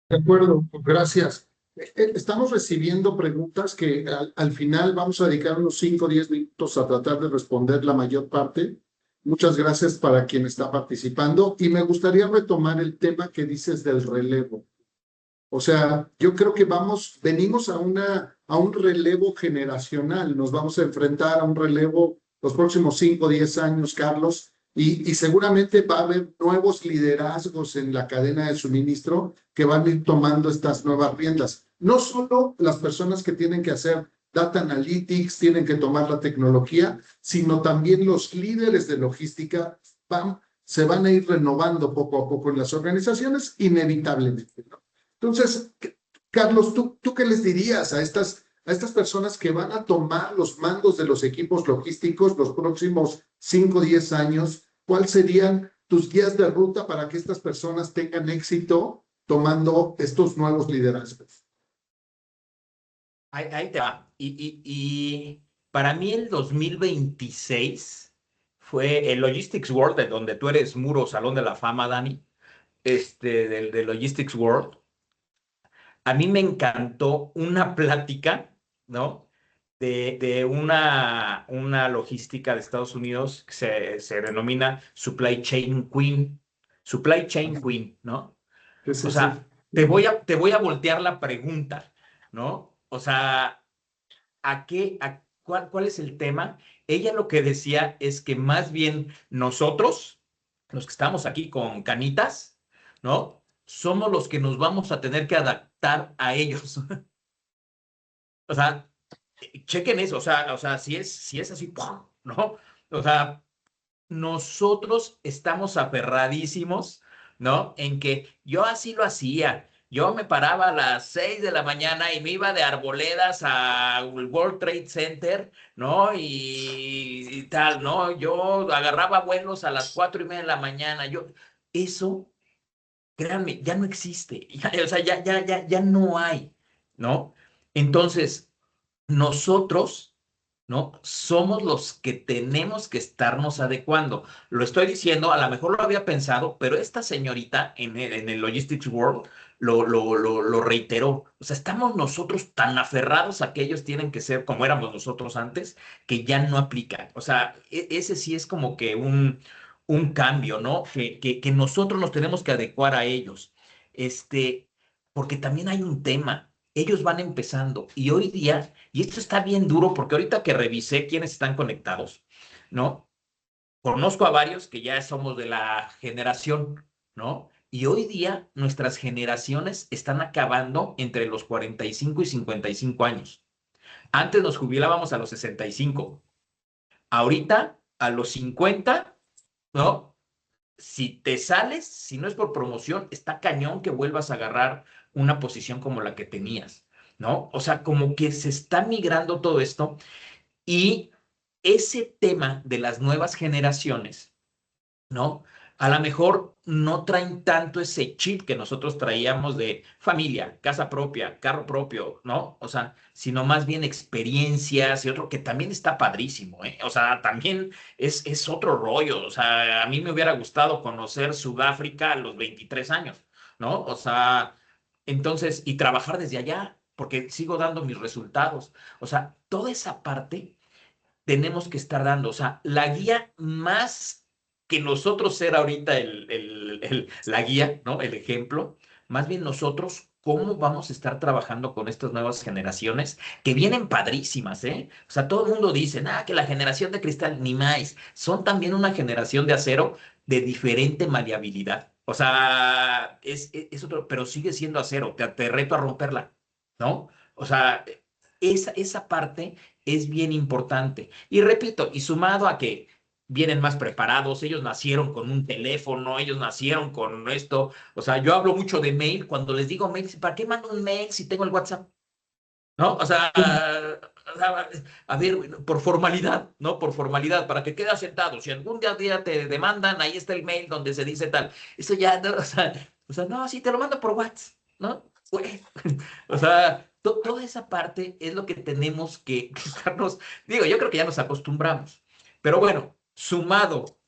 De acuerdo, gracias. Estamos recibiendo preguntas que al final vamos a dedicar unos 5 o 10 minutos a tratar de responder la mayor parte. Muchas gracias para quien está participando y me gustaría retomar el tema que dices del relevo. O sea, yo creo que venimos a un relevo generacional, nos vamos a enfrentar a un relevo los próximos 5 o 10 años, Carlos, y seguramente va a haber nuevos liderazgos en la cadena de suministro que van a ir tomando estas nuevas riendas. No solo las personas que tienen que hacer data analytics, tienen que tomar la tecnología, sino también los líderes de logística se van a ir renovando poco a poco en las organizaciones, inevitablemente, ¿no? Entonces, Carlos, ¿tú qué les dirías a a estas personas que van a tomar los mandos de los equipos logísticos los próximos 5 o 10 años? ¿Cuáles serían tus guías de ruta para que estas personas tengan éxito tomando estos nuevos liderazgos? Ahí te va. Y para mí el 2026 fue el Logistics World, de donde tú eres muro Salón de la Fama, Dani, del Logistics World. A mí me encantó una plática, ¿no? De una logística de Estados Unidos que se denomina Supply Chain Queen. Supply Chain Queen, ¿no? Sí, sí, O sea, sí. te voy a voltear la pregunta, ¿no? O sea, ¿cuál es el tema? Ella lo que decía es que más bien nosotros, los que estamos aquí con canitas, ¿no? Somos los que nos vamos a tener que adaptar a ellos. O sea, chequen eso, o sea, si es así, ¡pum! ¿No? O sea, nosotros estamos aferradísimos, ¿no? En que yo así lo hacía. Yo me paraba a las 6 de la mañana y me iba de Arboledas al World Trade Center, ¿no? Y tal, ¿no? Yo agarraba vuelos a las 4:30 de la mañana. Eso, créanme, ya no existe. O sea, ya no hay, ¿no? Entonces, nosotros, ¿no? Somos los que tenemos que estarnos adecuando. Lo estoy diciendo, a lo mejor lo había pensado, pero esta señorita en el Logistics World lo reiteró. O sea, estamos nosotros tan aferrados a que ellos tienen que ser como éramos nosotros antes, que ya no aplica. O sea, ese sí es como que un cambio, ¿no? Que nosotros nos tenemos que adecuar a ellos. Porque también hay un tema. Ellos van empezando y hoy día, y esto está bien duro porque ahorita que revisé quiénes están conectados, ¿no? Conozco a varios que ya somos de la generación, ¿no? Y hoy día nuestras generaciones están acabando entre los 45 y 55 años. Antes nos jubilábamos a los 65. Ahorita, a los 50, ¿no? Si te sales, si no es por promoción, está cañón que vuelvas a agarrar una posición como la que tenías, ¿no? O sea, como que se está migrando todo esto y ese tema de las nuevas generaciones, ¿no? A lo mejor no traen tanto ese chip que nosotros traíamos de familia, casa propia, carro propio, ¿no? O sea, sino más bien experiencias y otro que también está padrísimo, ¿eh? O sea, también es otro rollo. O sea, a mí me hubiera gustado conocer Sudáfrica a los 23 años, ¿no? O sea, entonces, y trabajar desde allá, porque sigo dando mis resultados. O sea, toda esa parte tenemos que estar dando. O sea, la guía más que nosotros ser ahorita la guía, ¿no? El ejemplo, más bien nosotros, cómo vamos a estar trabajando con estas nuevas generaciones que vienen padrísimas, ¿eh? O sea, todo el mundo dice, que la generación de cristal, ni más, son también una generación de acero de diferente maleabilidad. O sea, es otro, pero sigue siendo acero, te reto a romperla, ¿no? O sea, esa parte es bien importante. Y repito, y sumado a que vienen más preparados, ellos nacieron con un teléfono, ellos nacieron con esto. O sea, yo hablo mucho de mail, cuando les digo mail, ¿para qué mando un mail si tengo el WhatsApp? ¿No? O sea, a ver, por formalidad, ¿no? Por formalidad, para que quede sentado. Si algún día te demandan, ahí está el mail donde se dice tal. Eso ya, no, o sea, no, sí, te lo mando por WhatsApp, ¿no? Güey. O sea, toda esa parte es lo que tenemos que estarnos, digo, yo creo que ya nos acostumbramos, pero bueno, sumado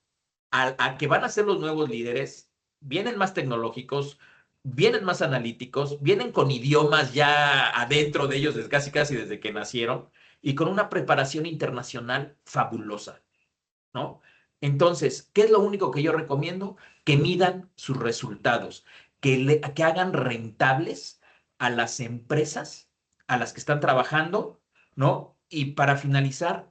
a que van a ser los nuevos líderes, vienen más tecnológicos, vienen más analíticos, vienen con idiomas ya adentro de ellos casi desde que nacieron y con una preparación internacional fabulosa, ¿no? Entonces, ¿qué es lo único que yo recomiendo? Que midan sus resultados, que hagan rentables a las empresas a las que están trabajando, ¿no? Y para finalizar,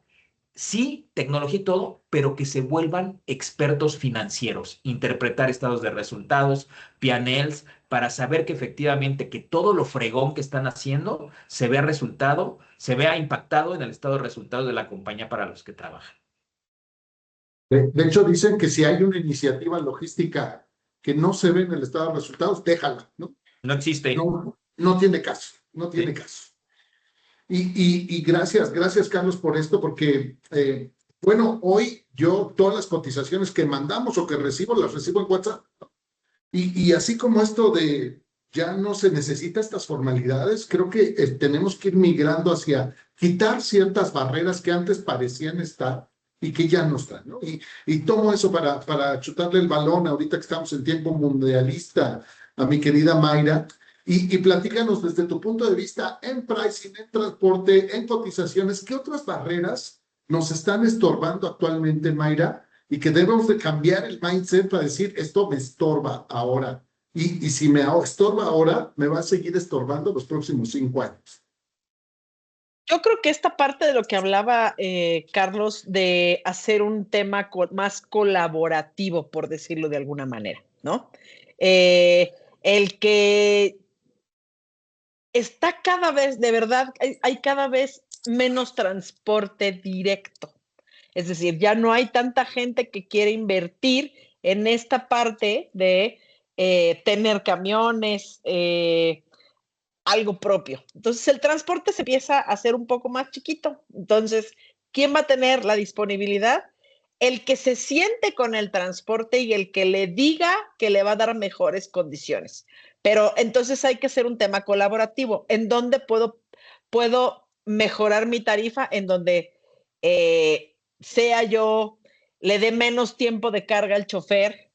sí, tecnología y todo, pero que se vuelvan expertos financieros, interpretar estados de resultados, P&Ls, para saber que efectivamente que todo lo fregón que están haciendo se vea impactado en el estado de resultados de la compañía para los que trabajan. De hecho, dicen que si hay una iniciativa logística que no se ve en el estado de resultados, déjala, ¿no? No existe. No tiene caso, no tiene Sí. caso. Y gracias Carlos por esto, porque, bueno, hoy yo todas las cotizaciones que mandamos o que recibo, las recibo en WhatsApp. Y así como esto de ya no se necesita estas formalidades, creo que tenemos que ir migrando hacia quitar ciertas barreras que antes parecían estar y que ya no están, ¿no? Y tomo eso para chutarle el balón ahorita que estamos en tiempo mundialista a mi querida Mayra. Y platícanos desde tu punto de vista en pricing, en transporte, en cotizaciones, ¿qué otras barreras nos están estorbando actualmente, Mayra? Y que debemos de cambiar el mindset para decir, esto me estorba ahora. Y si me estorba ahora, me va a seguir estorbando los próximos 5 años. Yo creo que esta parte de lo que hablaba Carlos, de hacer un tema más colaborativo, por decirlo de alguna manera, ¿no? El que está cada vez, de verdad, hay cada vez menos transporte directo. Es decir, ya no hay tanta gente que quiere invertir en esta parte de tener camiones, algo propio. Entonces, el transporte se empieza a hacer un poco más chiquito. Entonces, ¿quién va a tener la disponibilidad? El que se siente con el transporte y el que le diga que le va a dar mejores condiciones. Pero entonces hay que hacer un tema colaborativo. ¿En dónde puedo mejorar mi tarifa? En donde sea yo, le dé menos tiempo de carga al chofer,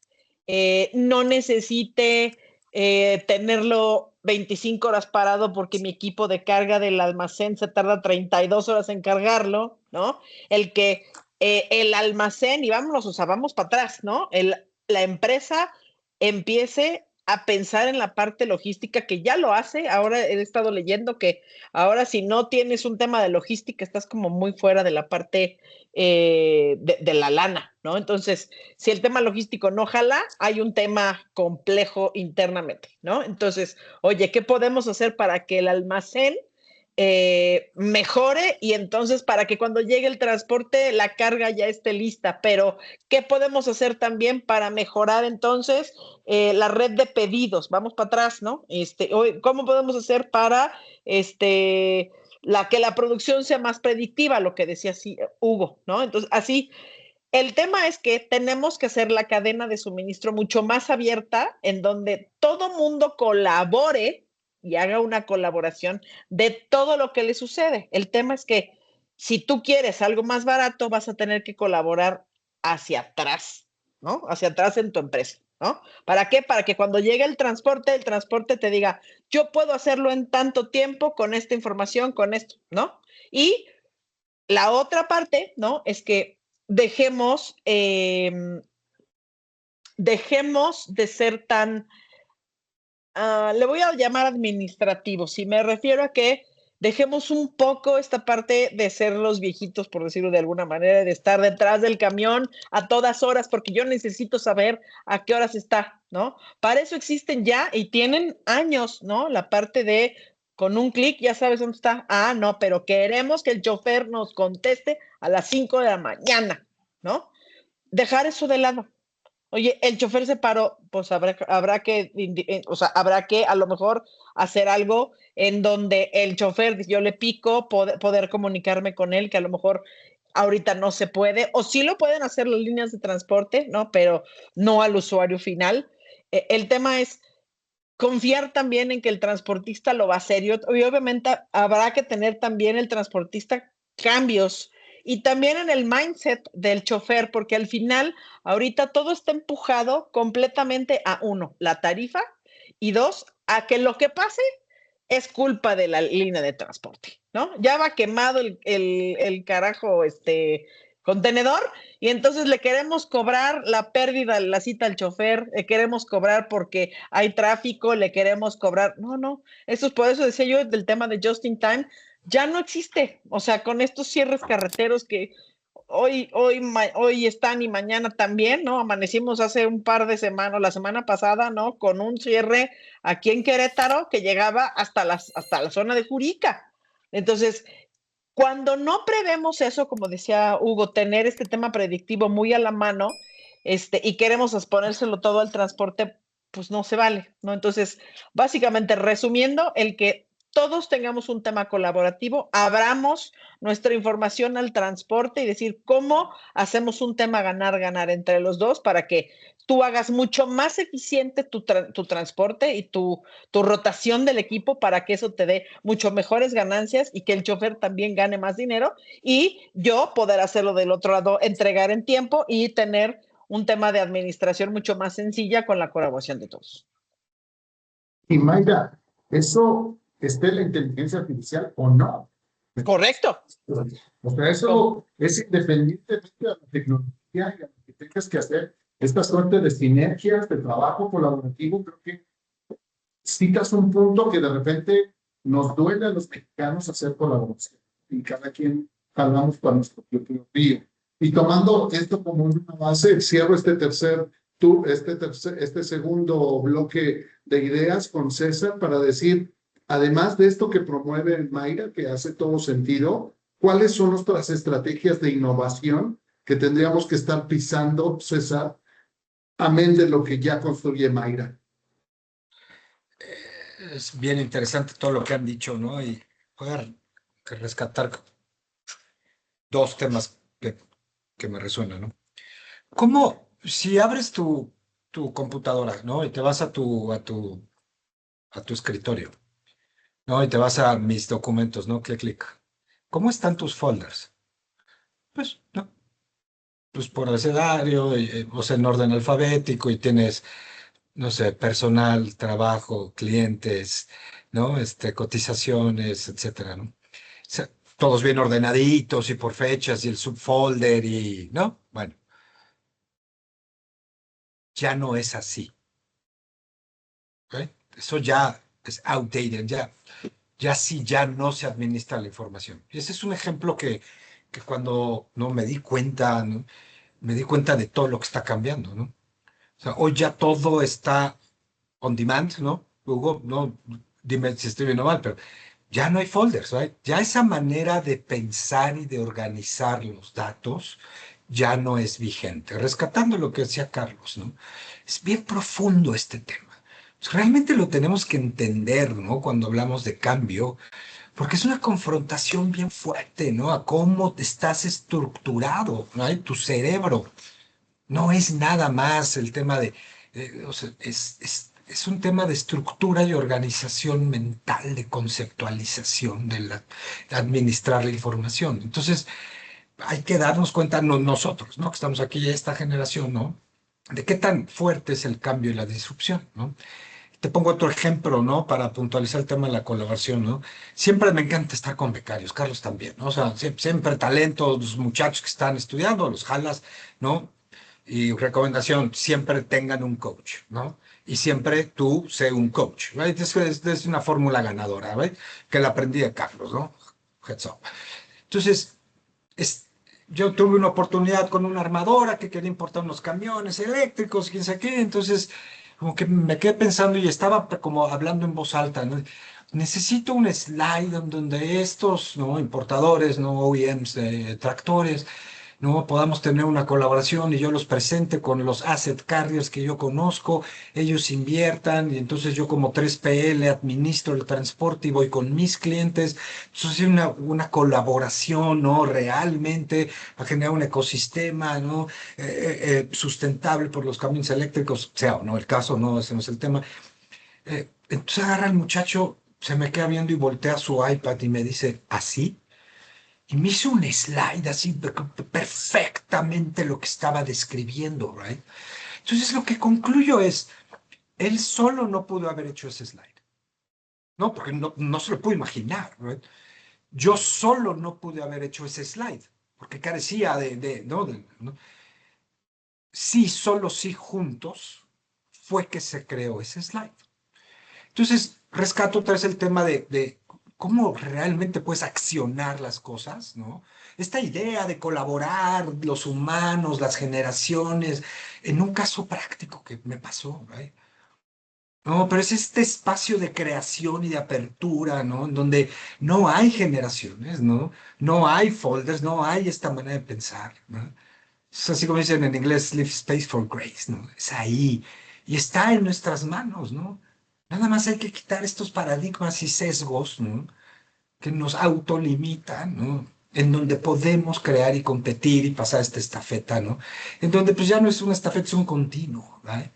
no necesite tenerlo 25 horas parado porque mi equipo de carga del almacén se tarda 32 horas en cargarlo, ¿no? El almacén, y vámonos, o sea, vamos para atrás, ¿no? La empresa empiece a pensar en la parte logística, que ya lo hace. Ahora he estado leyendo que ahora si no tienes un tema de logística, estás como muy fuera de la parte de la lana, ¿no? Entonces, si el tema logístico no jala, hay un tema complejo internamente, ¿no? Entonces, oye, ¿qué podemos hacer para que el almacén mejore y entonces para que cuando llegue el transporte la carga ya esté lista? Pero ¿qué podemos hacer también para mejorar entonces la red de pedidos? Vamos para atrás, ¿no? ¿Cómo podemos hacer para que la producción sea más predictiva? Lo que decía Hugo, ¿no? Entonces, así, el tema es que tenemos que hacer la cadena de suministro mucho más abierta, en donde todo mundo colabore y haga una colaboración de todo lo que le sucede. El tema es que si tú quieres algo más barato, vas a tener que colaborar hacia atrás, ¿no? Hacia atrás en tu empresa, ¿no? ¿Para qué? Para que cuando llegue el transporte te diga, yo puedo hacerlo en tanto tiempo con esta información, con esto, ¿no? Y la otra parte, ¿no? Es que dejemos de ser tan, le voy a llamar administrativos, y me refiero a que dejemos un poco esta parte de ser los viejitos, por decirlo de alguna manera, de estar detrás del camión a todas horas, porque yo necesito saber a qué horas está, ¿no? Para eso existen ya y tienen años, ¿no? La parte de con un clic ya sabes dónde está. Ah, no, pero queremos que el chofer nos conteste a las 5 de la mañana, ¿no? Dejar eso de lado. Oye, el chofer se paró, pues habrá que, o sea, habrá que a lo mejor hacer algo en donde el chofer, yo le pico, poder comunicarme con él, que a lo mejor ahorita no se puede, o sí lo pueden hacer las líneas de transporte, ¿no? Pero no al usuario final. El tema es confiar también en que el transportista lo va a hacer, y obviamente habrá que tener también el transportista cambios y también en el mindset del chofer, porque al final ahorita todo está empujado completamente a uno, la tarifa, y dos, a que lo que pase es culpa de la línea de transporte, ¿no? Ya va quemado el carajo, contenedor, y entonces le queremos cobrar la pérdida, la cita al chofer, le queremos cobrar porque hay tráfico, le queremos cobrar. No, eso es por eso decía yo del tema de just in time, ya no existe. O sea, con estos cierres carreteros que hoy están y mañana también, ¿no? Amanecimos hace un par de semanas, la semana pasada, ¿no? Con un cierre aquí en Querétaro que llegaba hasta la zona de Jurica. Entonces, cuando no prevemos eso, como decía Hugo, tener este tema predictivo muy a la mano, y queremos exponérselo todo al transporte, pues no se vale, ¿no? Entonces, básicamente, resumiendo, el que todos tengamos un tema colaborativo, abramos nuestra información al transporte y decir cómo hacemos un tema ganar-ganar entre los dos para que tú hagas mucho más eficiente tu transporte y tu rotación del equipo para que eso te dé mucho mejores ganancias y que el chofer también gane más dinero y yo poder hacerlo del otro lado, entregar en tiempo y tener un tema de administración mucho más sencilla con la colaboración de todos. Y Mayra, ¿eso está en la inteligencia artificial o no? Correcto. O sea, eso es independientemente de la tecnología y a lo que tengas que hacer. Esta suerte de sinergias, de trabajo colaborativo, creo que citas un punto que de repente nos duele a los mexicanos hacer colaboración. Y cada quien jalamos para nuestro propio río. Y tomando esto como una base, cierro este segundo bloque de ideas con César para decir, además de esto que promueve Mayra, que hace todo sentido, ¿cuáles son nuestras estrategias de innovación que tendríamos que estar pisando, César, amén de lo que ya construye Mayra? Es bien interesante todo lo que han dicho, ¿no? Y voy a rescatar dos temas que me resuenan, ¿no? ¿Cómo, si abres tu computadora, ¿no? Y te vas a tu escritorio, ¿no? Y te vas a mis documentos, ¿no? Clic, clic. ¿Cómo están tus folders? Pues, ¿no? Pues por abecedario, o sea, en orden alfabético, y tienes, no sé, personal, trabajo, clientes, ¿no? Cotizaciones, etcétera, ¿no? O sea, todos bien ordenaditos y por fechas y el subfolder y, ¿no? Bueno, ya no es así. ¿Ok? Eso ya es outdated, ya sí, ya no se administra la información. Y ese es un ejemplo que cuando no me di cuenta, ¿no? Me di cuenta de todo lo que está cambiando, ¿no? O sea, hoy ya todo está on demand, ¿no? Hugo, no, dime si estoy bien o mal, pero ya no hay folders, ¿right? Ya esa manera de pensar y de organizar los datos ya no es vigente. Rescatando lo que decía Carlos, ¿no? Es bien profundo este tema. Realmente lo tenemos que entender, ¿no? Cuando hablamos de cambio, porque es una confrontación bien fuerte, ¿no? A cómo estás estructurado, ¿no? Tu cerebro. No es nada más el tema o sea, es un tema de estructura y organización mental, de conceptualización, de administrar la información. Entonces, hay que darnos cuenta nosotros, ¿no? Que estamos aquí, esta generación, ¿no? De qué tan fuerte es el cambio y la disrupción, ¿no? Te pongo otro ejemplo, ¿no? Para puntualizar el tema de la colaboración, ¿no? Siempre me encanta estar con becarios, Carlos también, ¿no? O sea, siempre talentos, los muchachos que están estudiando, los jalas, ¿no? Y recomendación, siempre tengan un coach, ¿no? Y siempre tú sé un coach, ¿right? Es una fórmula ganadora, ¿right? Que la aprendí de Carlos, ¿no? Heads up. Entonces, yo tuve una oportunidad con una armadora que quería importar unos camiones eléctricos, quién sabe qué, entonces como que me quedé pensando y estaba como hablando en voz alta, ¿no? Necesito un slide donde estos, ¿no? Importadores, ¿no? OEMs de tractores, ¿no? Podamos tener una colaboración y yo los presente con los asset carriers que yo conozco, ellos inviertan y entonces yo como 3PL administro el transporte y voy con mis clientes. Entonces hay una colaboración, ¿no? Realmente a generar un ecosistema, ¿no? Sustentable por los camiones eléctricos, sea o no el caso, no, ese no es el tema. Entonces agarra el muchacho, se me queda viendo y voltea su iPad y me dice, ¿así? Y me hizo un slide así perfectamente lo que estaba describiendo, ¿right? Entonces lo que concluyo es, él solo no pudo haber hecho ese slide, ¿no? Porque no se lo pudo imaginar, ¿right? Yo solo no pude haber hecho ese slide, porque carecía ¿no? Sí, solo sí juntos fue que se creó ese slide. Entonces, rescato otra vez el tema de cómo realmente puedes accionar las cosas, ¿no? Esta idea de colaborar los humanos, las generaciones, en un caso práctico que me pasó, ¿right? No, pero es este espacio de creación y de apertura, ¿no? En donde no hay generaciones, ¿no? No hay folders, no hay esta manera de pensar, ¿no? Es así como dicen en inglés, leave space for grace, ¿no? Es ahí. Y está en nuestras manos, ¿no? Nada más hay que quitar estos paradigmas y sesgos, ¿no? Que nos autolimitan, ¿no? En donde podemos crear y competir y pasar esta estafeta, ¿no? En donde pues ya no es una estafeta, es un continuo, ¿vale?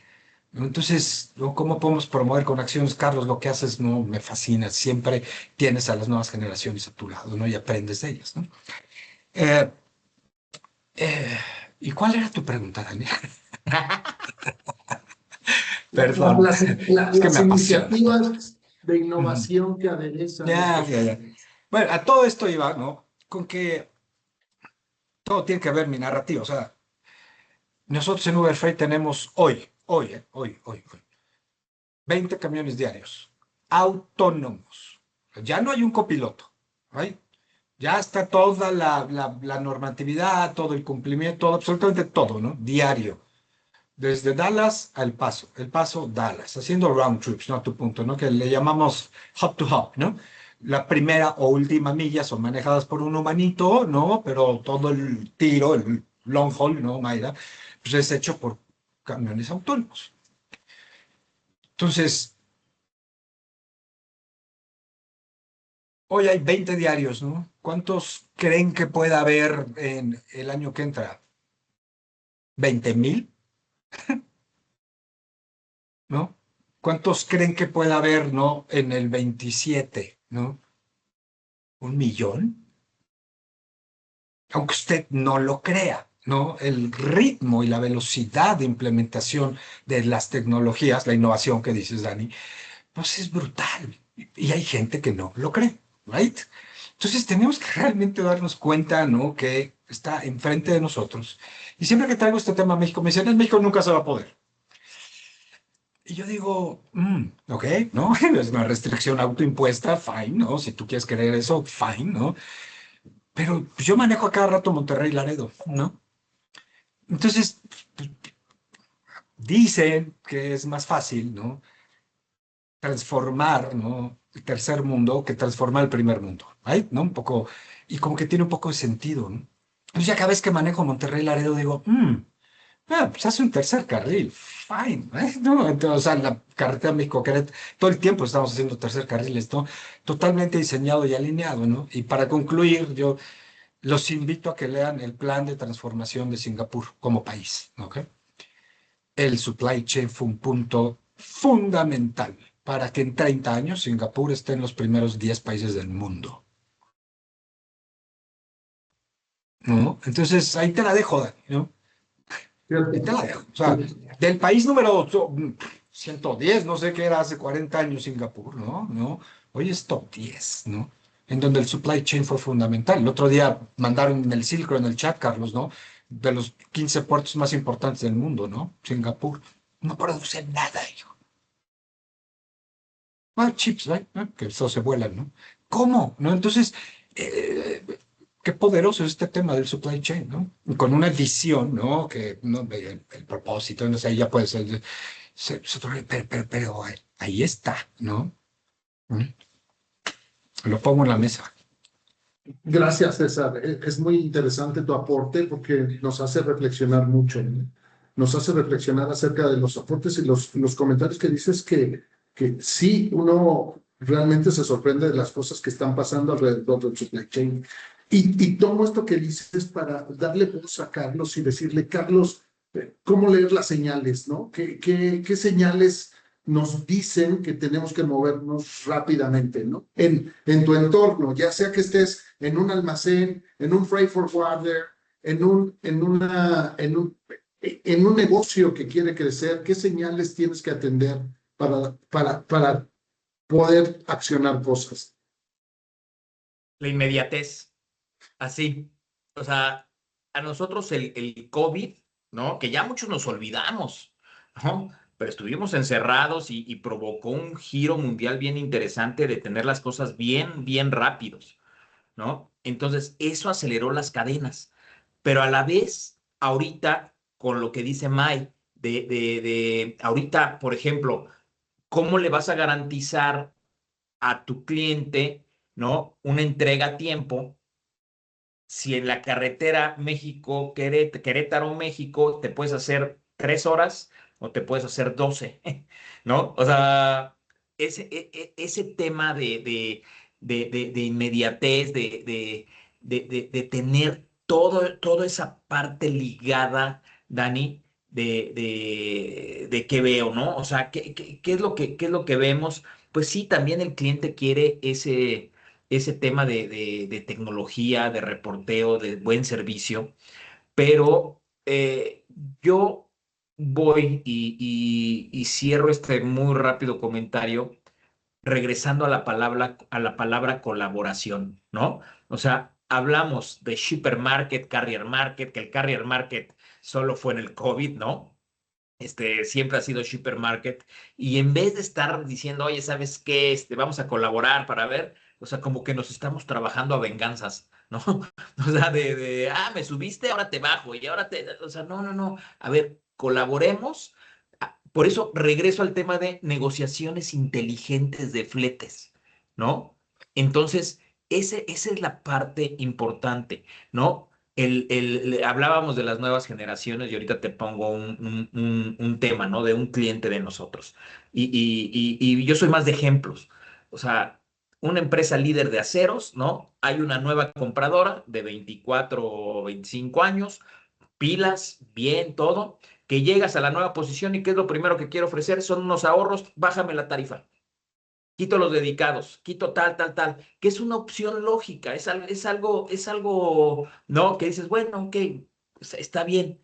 Entonces, ¿no? ¿Cómo podemos promover con acciones? Carlos, lo que haces no me fascina. Siempre tienes a las nuevas generaciones a tu lado, ¿no? Y aprendes de ellas, ¿no? Eh, eh, ¿Y cuál era tu pregunta, Daniel? Perdón, es que Las me apasiona. iniciativas de Ujú. innovación que aderezan Ya, estos ya, ya. temas. Bueno, a todo esto iba, ¿no? Con que todo tiene que ver mi narrativa. O sea, nosotros en Uber Freight tenemos hoy, 20 camiones diarios, autónomos. Ya no hay un copiloto, ¿right? Ya está toda la normatividad, todo el cumplimiento, todo, absolutamente todo, ¿no? Diario. Desde Dallas a El Paso, Dallas, haciendo round trips, ¿no? A tu punto, ¿no? Que le llamamos hub to hub, ¿no? La primera o última milla son manejadas por un humanito, ¿no? Pero todo el tiro, el long haul, ¿no, Mayra? Pues es hecho por camiones autónomos. Entonces, hoy hay 20 diarios, ¿no? ¿Cuántos creen que pueda haber en el año que entra? ¿20,000? ¿No? ¿Cuántos creen que pueda haber, ¿no? En el 27, ¿no? ¿1,000,000? Aunque usted no lo crea, ¿no? El ritmo y la velocidad de implementación de las tecnologías, la innovación que dices, Dani, pues es brutal. Y hay gente que no lo cree, ¿right? Entonces tenemos que realmente darnos cuenta, ¿no? Que está enfrente de nosotros. Y siempre que traigo este tema a México, me dicen, en México nunca se va a poder. Y yo digo, ok, ¿no? Es una restricción autoimpuesta, fine, ¿no? Si tú quieres creer eso, fine, ¿no? Pero pues, yo manejo a cada rato Monterrey y Laredo, ¿no? Entonces, dicen que es más fácil, ¿no? Transformar, ¿no? El tercer mundo que transformar el primer mundo, ¿right? ¿No? Un poco, y como que tiene un poco de sentido, ¿no? Entonces ya cada vez que manejo Monterrey y Laredo digo, pues hace un tercer carril, fine, ¿eh? ¿No? Entonces, o sea, la carretera México-Querétaro, todo el tiempo estamos haciendo tercer carriles, ¿no? Totalmente diseñado y alineado, ¿no? Y para concluir, yo los invito a que lean el plan de transformación de Singapur como país, ¿ok? El supply chain fue un punto fundamental para que en 30 años Singapur esté en los primeros 10 países del mundo, ¿no? Entonces, ahí te la dejo, Dani, ¿no? Ahí te la dejo. O sea, del país número 110, no sé qué era hace 40 años Singapur, ¿no? ¿No? Hoy es top 10, ¿no? En donde el supply chain fue fundamental. El otro día mandaron en el Silcro, en el chat, Carlos, ¿no? De los 15 puertos más importantes del mundo, ¿no? Singapur. No produce nada, hijo. Ah, chips, ¿right? Que eso se vuelan, ¿no? ¿Cómo? ¿No? Entonces, eh, qué poderoso es este tema del supply chain, ¿no? Con una visión, ¿no? Que no, el propósito, no sé, ya puede ser, pero ahí está, ¿no? ¿Mm? Lo pongo en la mesa. Gracias, César. Es muy interesante tu aporte porque nos hace reflexionar mucho, ¿no? Nos hace reflexionar acerca de los aportes y los comentarios que dices que sí, uno realmente se sorprende de las cosas que están pasando alrededor del supply chain. Y tomo esto que dices para darle voz a Carlos y decirle, Carlos, ¿cómo leer las señales, no? ¿Qué señales nos dicen que tenemos que movernos rápidamente, ¿no? En tu entorno, ya sea que estés en un almacén, en un freight forwarder, en un negocio que quiere crecer, ¿qué señales tienes que atender para poder accionar cosas? La inmediatez, así. O sea, a nosotros el COVID, ¿no? Que ya muchos nos olvidamos, ¿no? Pero estuvimos encerrados y provocó un giro mundial bien interesante de tener las cosas bien, bien rápidos, ¿no? Entonces, eso aceleró las cadenas. Pero a la vez, ahorita, con lo que dice Mai, ahorita, por ejemplo, ¿cómo le vas a garantizar a tu cliente, ¿no? Una entrega a tiempo si en la carretera Querétaro-México te puedes hacer 3 horas o te puedes hacer 12, ¿no? O sea, ese tema de inmediatez, de tener toda esa parte ligada, Dani, de qué veo, ¿no? O sea, ¿qué es qué es lo que vemos? Pues sí, también el cliente quiere ese tema de tecnología, de reporteo, de buen servicio, pero yo voy y cierro este muy rápido comentario regresando a la palabra colaboración, ¿no? O sea, hablamos de shipper market, carrier market, que el carrier market solo fue en el COVID, ¿no? Siempre ha sido shipper market, y en vez de estar diciendo, oye, ¿sabes qué? Vamos a colaborar para ver, o sea, como que nos estamos trabajando a venganzas, ¿no? O sea, me subiste, ahora te bajo, y ahora o sea, no, no, no, a ver, colaboremos. Por eso regreso al tema de negociaciones inteligentes de fletes, ¿no? Entonces, esa es la parte importante, ¿no? Hablábamos de las nuevas generaciones y ahorita te pongo un tema, ¿no? De un cliente de nosotros. Y yo soy más de ejemplos. O sea, una empresa líder de aceros, ¿no? Hay una nueva compradora de 24 o 25 años, pilas, bien, todo, que llegas a la nueva posición y ¿qué es lo primero que quiero ofrecer? Son unos ahorros, bájame la tarifa, quito los dedicados, quito tal, tal, tal, que es una opción lógica, es algo, ¿no? Que dices, bueno, ok, está bien,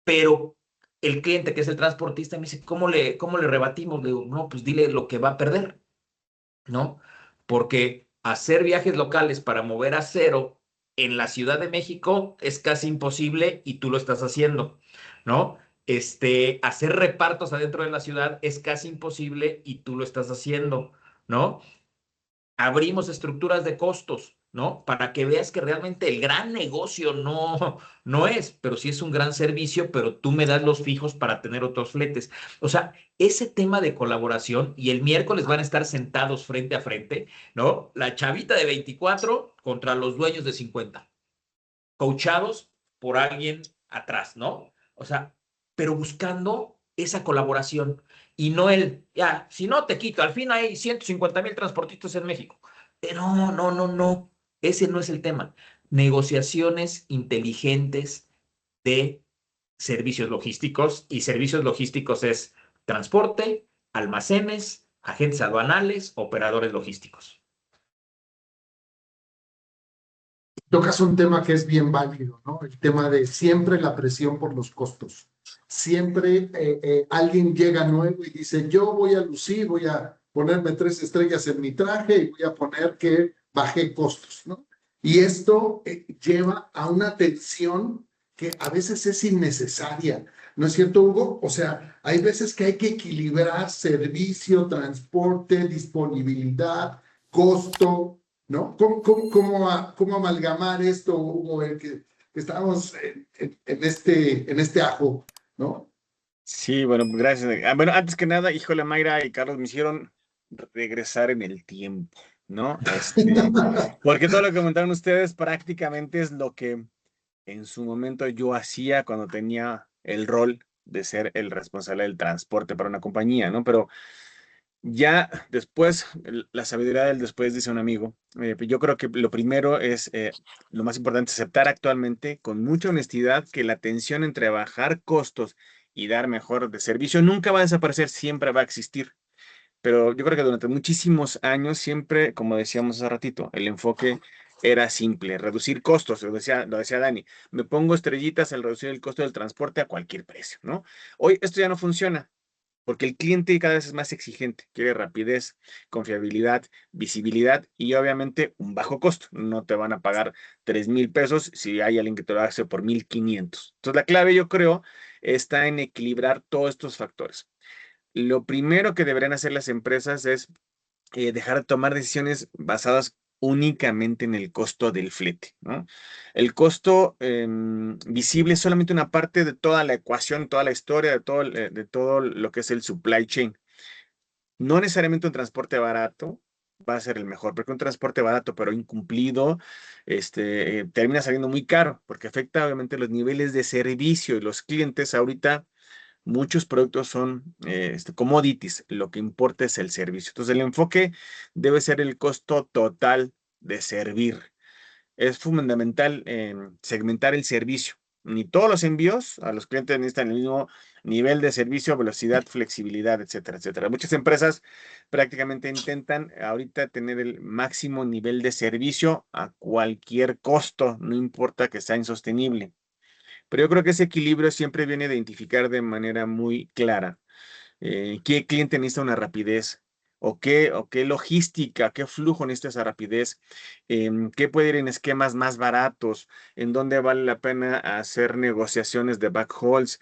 pero el cliente que es el transportista me dice, cómo le rebatimos? Le digo, no, pues dile lo que va a perder, ¿no? Porque hacer viajes locales para mover a cero en la Ciudad de México es casi imposible y tú lo estás haciendo, ¿no? Hacer repartos adentro de la ciudad es casi imposible y tú lo estás haciendo, ¿no? Abrimos estructuras de costos, ¿no? Para que veas que realmente el gran negocio no es, pero sí es un gran servicio, pero tú me das los fijos para tener otros fletes. O sea, ese tema de colaboración, y el miércoles van a estar sentados frente a frente, ¿no? La chavita de 24 contra los dueños de 50, coachados por alguien atrás, ¿no? O sea, pero buscando esa colaboración y no ya, si no te quito, al fin hay 150,000 transportistas en México. No, no, no, no, ese no es el tema. Negociaciones inteligentes de servicios logísticos, y servicios logísticos es transporte, almacenes, agentes aduanales, operadores logísticos. Tocas un tema que es bien válido, ¿no? El tema de siempre la presión por los costos. Siempre alguien llega nuevo y dice, yo voy a lucir, voy a ponerme 3 estrellas en mi traje y voy a poner que bajé costos, ¿no? Y esto lleva a una tensión que a veces es innecesaria, ¿no es cierto, Hugo? O sea, hay veces que hay que equilibrar servicio, transporte, disponibilidad, costo, ¿no? ¿Cómo amalgamar esto, Hugo, que estamos en este ajo, ¿no? Sí, bueno, gracias. Bueno, antes que nada, híjole, Mayra y Carlos me hicieron regresar en el tiempo, ¿no? Porque todo lo que comentaron ustedes prácticamente es lo que en su momento yo hacía cuando tenía el rol de ser el responsable del transporte para una compañía, ¿no? Pero ya después, la sabiduría del después, dice un amigo, yo creo que lo primero es, lo más importante, aceptar actualmente con mucha honestidad que la tensión entre bajar costos y dar mejor de servicio nunca va a desaparecer, siempre va a existir. Pero yo creo que durante muchísimos años siempre, como decíamos hace ratito, el enfoque era simple, reducir costos, lo decía Dani, me pongo estrellitas al reducir el costo del transporte a cualquier precio, ¿no? Hoy esto ya no funciona, porque el cliente cada vez es más exigente, quiere rapidez, confiabilidad, visibilidad y obviamente un bajo costo. No te van a pagar 3,000 pesos si hay alguien que te lo hace por 1,500. Entonces la clave, yo creo, está en equilibrar todos estos factores. Lo primero que deberían hacer las empresas es dejar de tomar decisiones basadas únicamente en el costo del flete, ¿no? El costo visible es solamente una parte de toda la ecuación, toda la historia, de todo lo que es el supply chain. No necesariamente un transporte barato va a ser el mejor, porque un transporte barato pero incumplido, termina saliendo muy caro, porque afecta obviamente los niveles de servicio y los clientes ahorita muchos productos son commodities, lo que importa es el servicio. Entonces, el enfoque debe ser el costo total de servir. Es fundamental segmentar el servicio. Ni todos los envíos a los clientes necesitan el mismo nivel de servicio, velocidad, flexibilidad, etcétera, etcétera. Muchas empresas prácticamente intentan ahorita tener el máximo nivel de servicio a cualquier costo, no importa que sea insostenible. Pero yo creo que ese equilibrio siempre viene de identificar de manera muy clara qué cliente necesita una rapidez o qué logística, qué flujo necesita esa rapidez, qué puede ir en esquemas más baratos, en dónde vale la pena hacer negociaciones de backhauls,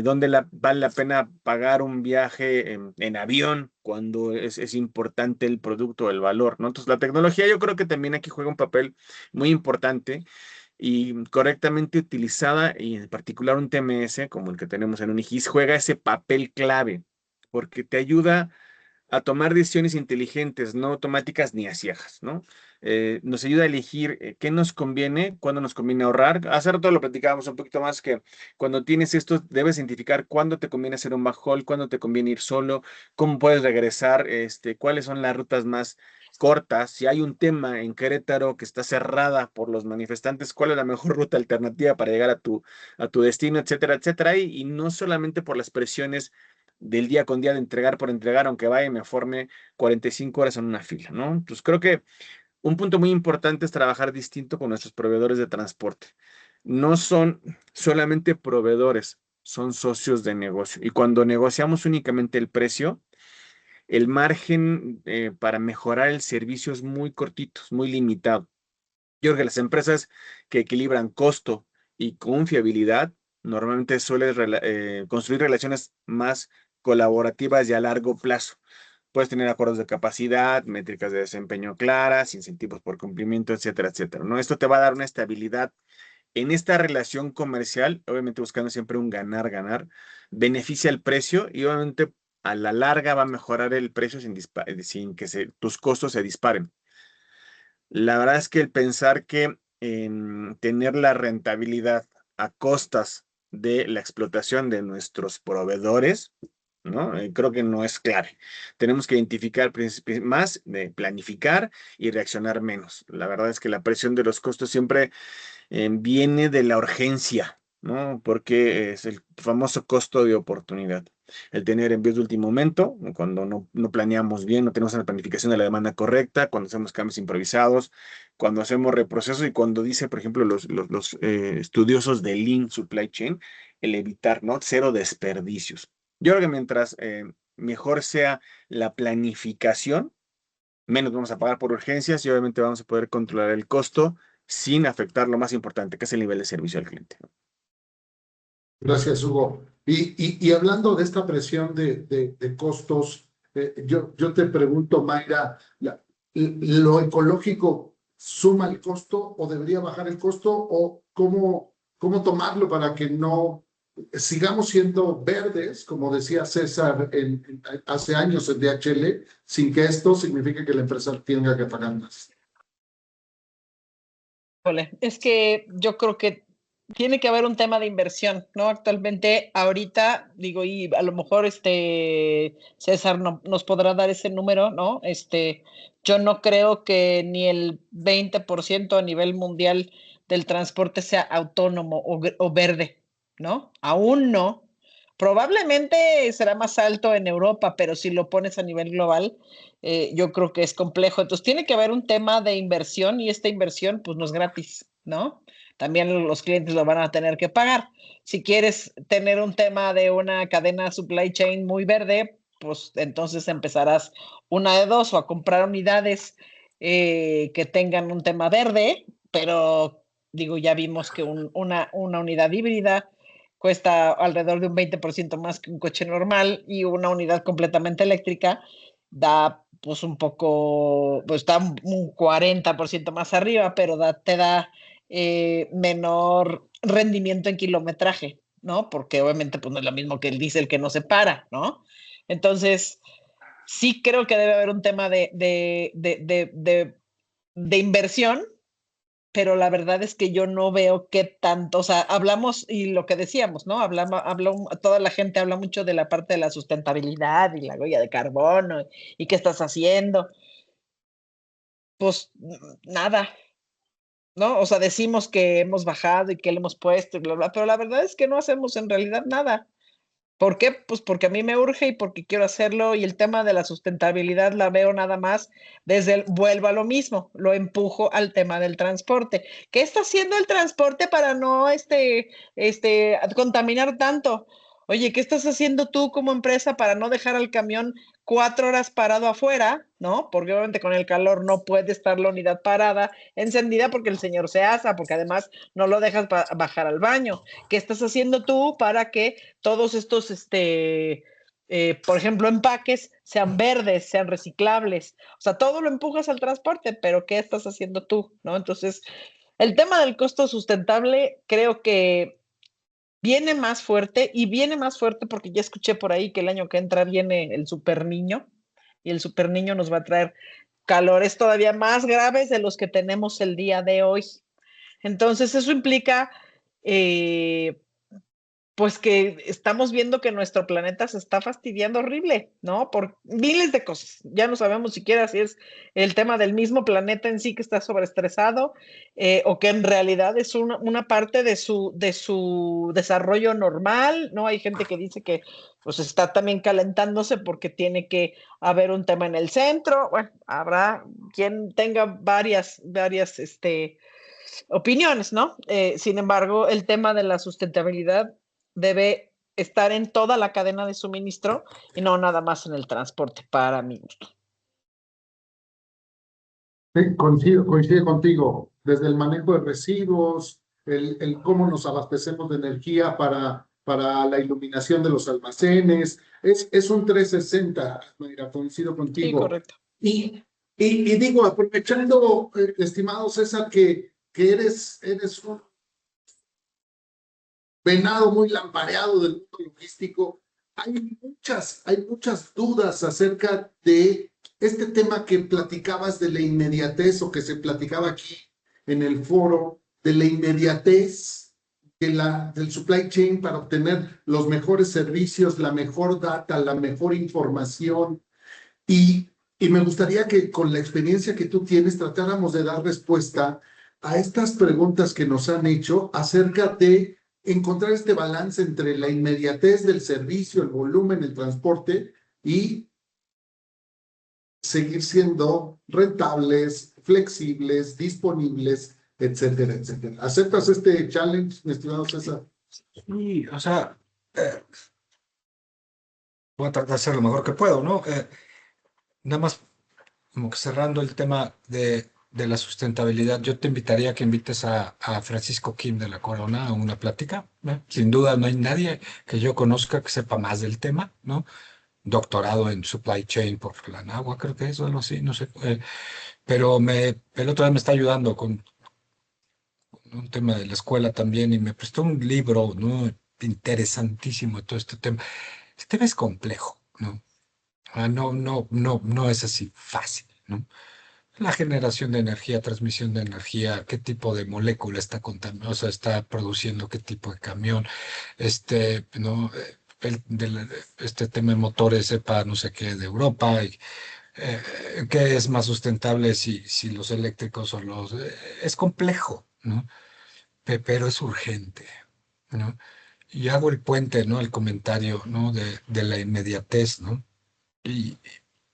dónde vale la pena pagar un viaje en avión cuando es importante el producto o el valor, ¿no? Entonces, la tecnología yo creo que también aquí juega un papel muy importante y correctamente utilizada, y en particular un TMS como el que tenemos en Unigis, juega ese papel clave porque te ayuda a tomar decisiones inteligentes, no automáticas ni a ciegas, ¿no? Nos ayuda a elegir qué nos conviene, cuándo nos conviene ahorrar. Hace rato lo platicábamos un poquito más que cuando tienes esto, debes identificar cuándo te conviene hacer un backhaul, cuándo te conviene ir solo, cómo puedes regresar, cuáles son las rutas más cortas. Si hay un tema en Querétaro que está cerrada por los manifestantes, ¿cuál es la mejor ruta alternativa para llegar a tu destino, etcétera, etcétera? Y no solamente por las presiones del día con día de entregar por entregar, aunque vaya y me forme 45 horas en una fila, ¿no? Entonces creo que un punto muy importante es trabajar distinto con nuestros proveedores de transporte. No son solamente proveedores, son socios de negocio. Y cuando negociamos únicamente el precio, el margen para mejorar el servicio es muy cortito, es muy limitado. Yo creo que las empresas que equilibran costo y confiabilidad normalmente suelen construir relaciones más colaborativas y a largo plazo. Puedes tener acuerdos de capacidad, métricas de desempeño claras, incentivos por cumplimiento, etcétera, etcétera, ¿no? Esto te va a dar una estabilidad en esta relación comercial, obviamente buscando siempre un ganar-ganar, beneficia el precio y obviamente a la larga va a mejorar el precio sin que tus costos se disparen. La verdad es que el pensar que tener la rentabilidad a costas de la explotación de nuestros proveedores, ¿no? Creo que no es clave. Tenemos que identificar más, de planificar y reaccionar menos. La verdad es que la presión de los costos siempre viene de la urgencia, ¿no? Porque es el famoso costo de oportunidad. El tener envíos de último momento, cuando no planeamos bien, no tenemos una planificación de la demanda correcta, cuando hacemos cambios improvisados, cuando hacemos reprocesos y cuando dice, por ejemplo, los estudiosos de Lean Supply Chain, el evitar, ¿no? Cero desperdicios. Yo creo que mientras mejor sea la planificación, menos vamos a pagar por urgencias y obviamente vamos a poder controlar el costo sin afectar lo más importante, que es el nivel de servicio al cliente. Gracias, Hugo. Y hablando de esta presión de costos, yo te pregunto, Mayra, ¿lo ecológico suma el costo o debería bajar el costo o cómo tomarlo para que no sigamos siendo verdes, como decía César hace años en DHL, sin que esto signifique que la empresa tenga que pagar más? Es que yo creo que tiene que haber un tema de inversión, ¿no? Actualmente, ahorita, digo, y a lo mejor César nos podrá dar ese número, ¿no? Yo no creo que ni el 20% a nivel mundial del transporte sea autónomo o verde, ¿no? Aún no. Probablemente será más alto en Europa, pero si lo pones a nivel global, yo creo que es complejo. Entonces, tiene que haber un tema de inversión y esta inversión, pues, no es gratis, ¿no? También los clientes lo van a tener que pagar. Si quieres tener un tema de una cadena supply chain muy verde, pues entonces empezarás una de dos, o a comprar unidades que tengan un tema verde, pero digo, ya vimos que una unidad híbrida cuesta alrededor de un 20% más que un coche normal y una unidad completamente eléctrica da pues un poco, pues está un 40% más arriba, pero te da menor rendimiento en kilometraje, ¿no? Porque obviamente pues no es lo mismo que el diésel que no se para, ¿no? Entonces, sí creo que debe haber un tema de inversión pero la verdad es que yo no veo qué tanto, o sea, hablamos y lo que decíamos, ¿no? Toda la gente habla mucho de la parte de la sustentabilidad y la huella de carbono y qué estás haciendo. Pues nada, ¿no? O sea, decimos que hemos bajado y que le hemos puesto y bla, bla, pero la verdad es que no hacemos en realidad nada. ¿Por qué? Pues porque a mí me urge y porque quiero hacerlo, y el tema de la sustentabilidad la veo nada más vuelvo a lo mismo, lo empujo al tema del transporte. ¿Qué está haciendo el transporte para no contaminar tanto? Oye, ¿qué estás haciendo tú como empresa para no dejar al camión 4 horas parado afuera, ¿no? Porque obviamente con el calor no puede estar la unidad parada, encendida, porque el señor se asa, porque además no lo dejas bajar al baño. ¿Qué estás haciendo tú para que todos estos, por ejemplo, empaques sean verdes, sean reciclables? O sea, todo lo empujas al transporte, pero ¿qué estás haciendo tú? ¿No? Entonces, el tema del costo sustentable creo que viene más fuerte, y viene más fuerte porque ya escuché por ahí que el año que entra viene el super niño, y el super niño nos va a traer calores todavía más graves de los que tenemos el día de hoy. Entonces, eso implica pues que estamos viendo que nuestro planeta se está fastidiando horrible, ¿no? Por miles de cosas. Ya no sabemos siquiera si es el tema del mismo planeta en sí que está sobreestresado, o que en realidad es una parte de su desarrollo normal, ¿no? Hay gente que dice que pues está también calentándose porque tiene que haber un tema en el centro. Bueno, habrá quien tenga varias opiniones, ¿no? Sin embargo, el tema de la sustentabilidad debe estar en toda la cadena de suministro y no nada más en el transporte, para mi gusto. Sí, coincide contigo, desde el manejo de residuos, el cómo nos abastecemos de energía para la iluminación de los almacenes, es un 360, Mayra, coincido Sí, contigo. correcto. Y digo, aprovechando, estimado César, que eres un venado muy lampareado del mundo logístico, hay muchas dudas acerca de este tema que platicabas de la inmediatez, o que se platicaba aquí en el foro, de la inmediatez del supply chain para obtener los mejores servicios, la mejor data, la mejor información. Y me gustaría que con la experiencia que tú tienes tratáramos de dar respuesta a estas preguntas que nos han hecho acerca de encontrar este balance entre la inmediatez del servicio, el volumen, el transporte, y seguir siendo rentables, flexibles, disponibles, etcétera, etcétera. ¿Aceptas este challenge, mi estimado César? Sí, o sea, voy a tratar de hacer lo mejor que puedo, ¿no? Nada más como que cerrando el tema de la sustentabilidad, yo te invitaría a que invites a Francisco Kim de la Corona a una plática, ¿no? Sin duda no hay nadie que yo conozca que sepa más del tema, ¿no? Doctorado en supply chain por la NAGUA, creo que es o algo así, no sé. Pero el otro día me está ayudando con un tema de la escuela también y me prestó un libro, ¿no? Interesantísimo de todo este tema. Este tema es complejo, ¿no? No es así fácil, ¿no? La generación de energía, transmisión de energía, qué tipo de molécula está contaminando, o sea, está produciendo, qué tipo de camión, ¿no? Este tema de motores, sepa no sé qué, de Europa, y qué es más sustentable si los eléctricos o es complejo, ¿no? Pero es urgente, ¿no? Y hago el puente, ¿no? El comentario, ¿no? De la inmediatez, ¿no? Y,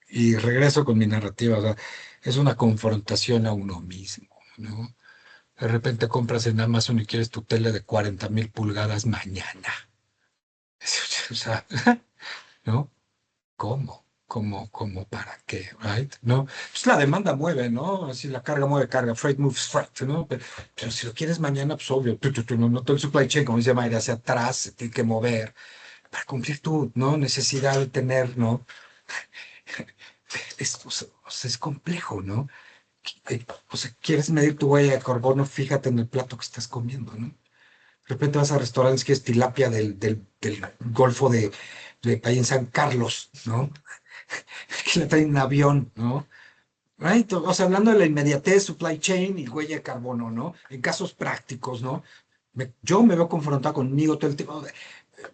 y regreso con mi narrativa, o sea, es una confrontación a uno mismo, ¿no? De repente compras en Amazon y quieres tu tele de 40,000 pulgadas mañana. O sea, ¿no? ¿Cómo? ¿Cómo para qué? ¿Right? ¿No? Pues la demanda mueve, ¿no? Así la carga mueve carga, freight moves freight, ¿no? Pero si lo quieres mañana, pues obvio, no todo el supply chain, como dice Mayra, hacia atrás, se tiene que mover para cumplir tu, ¿no? Necesidad de tener, ¿no? Es complejo, ¿no? O sea, quieres medir tu huella de carbono, fíjate en el plato que estás comiendo, ¿no? De repente vas a restaurantes que es tilapia del Golfo de ahí en San Carlos, ¿no? Que le traen un avión, ¿no? Right? O sea, hablando de la inmediatez, supply chain y huella de carbono, ¿no? En casos prácticos, ¿no? Yo me veo confrontado conmigo todo el tiempo.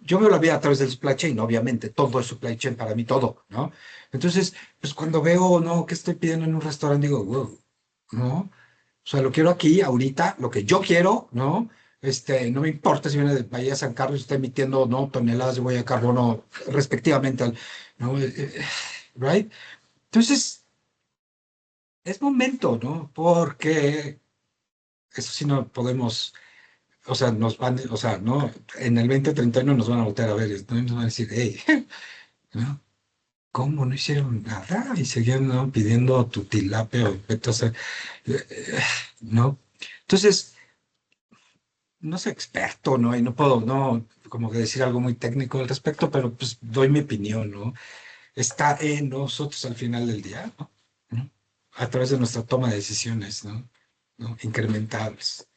Yo veo la vida a través del supply chain, obviamente, todo es supply chain para mí, todo, ¿no? Entonces, pues cuando veo, ¿no? ¿Qué estoy pidiendo en un restaurante? Digo, wow, ¿no? O sea, lo quiero aquí, ahorita, lo que yo quiero, ¿no? No me importa si viene de Bahía de San Carlos y está emitiendo, ¿no? Toneladas de huella de carbono respectivamente, ¿no? Right? Entonces, es momento, ¿no? Porque eso sí no podemos, o sea, o sea, ¿no? En el 2031 nos van a voltear a ver, ¿no? Y nos van a decir, hey, ¿no? ¿Cómo no hicieron nada? Y seguían, ¿no? Pidiendo tu tilapia o vete a hacer, ¿no? Entonces, no soy experto, ¿no? Y no puedo, no, como que decir algo muy técnico al respecto, pero pues doy mi opinión, ¿no? Está en nosotros al final del día, ¿no? ¿No? A través de nuestra toma de decisiones, ¿no? ¿No? Incrementables.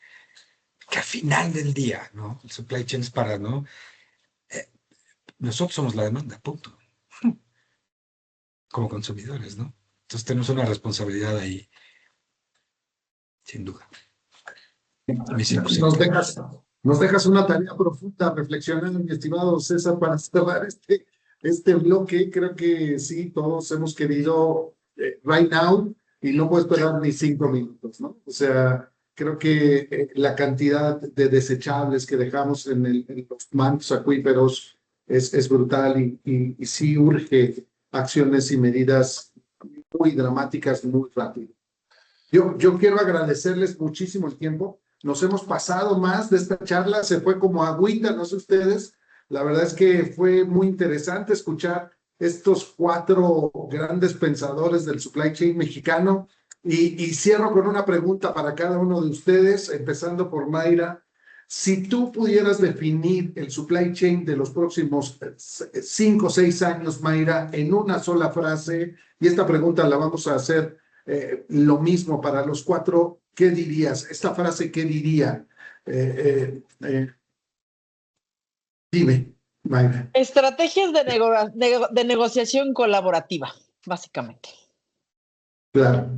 Que al final del día, ¿no? El supply chain es para, ¿no? Eh, nosotros somos la demanda, punto. Como consumidores, ¿no? Entonces tenemos una responsabilidad ahí, sin duda. Mi 100%. Nos dejas una tarea profunda, reflexionar, mi estimado César, para cerrar este bloque. Creo que sí, todos hemos querido right now y no puedo esperar ni 5 minutos, ¿no? O sea, creo que la cantidad de desechables que dejamos en los mantos acuíferos es brutal y sí urge acciones y medidas muy dramáticas muy rápido. Yo quiero agradecerles muchísimo el tiempo. Nos hemos pasado más de esta charla, se fue como agüita, no sé ustedes. La verdad es que fue muy interesante escuchar estos 4 grandes pensadores del supply chain mexicano. Y cierro con una pregunta para cada uno de ustedes, empezando por Mayra. Si tú pudieras definir el supply chain de los próximos 5 o 6 años, Mayra, en una sola frase, y esta pregunta la vamos a hacer lo mismo para los 4, ¿qué dirías? Esta frase, ¿qué diría? Dime, Mayra. Estrategias de negociación colaborativa, básicamente. Claro.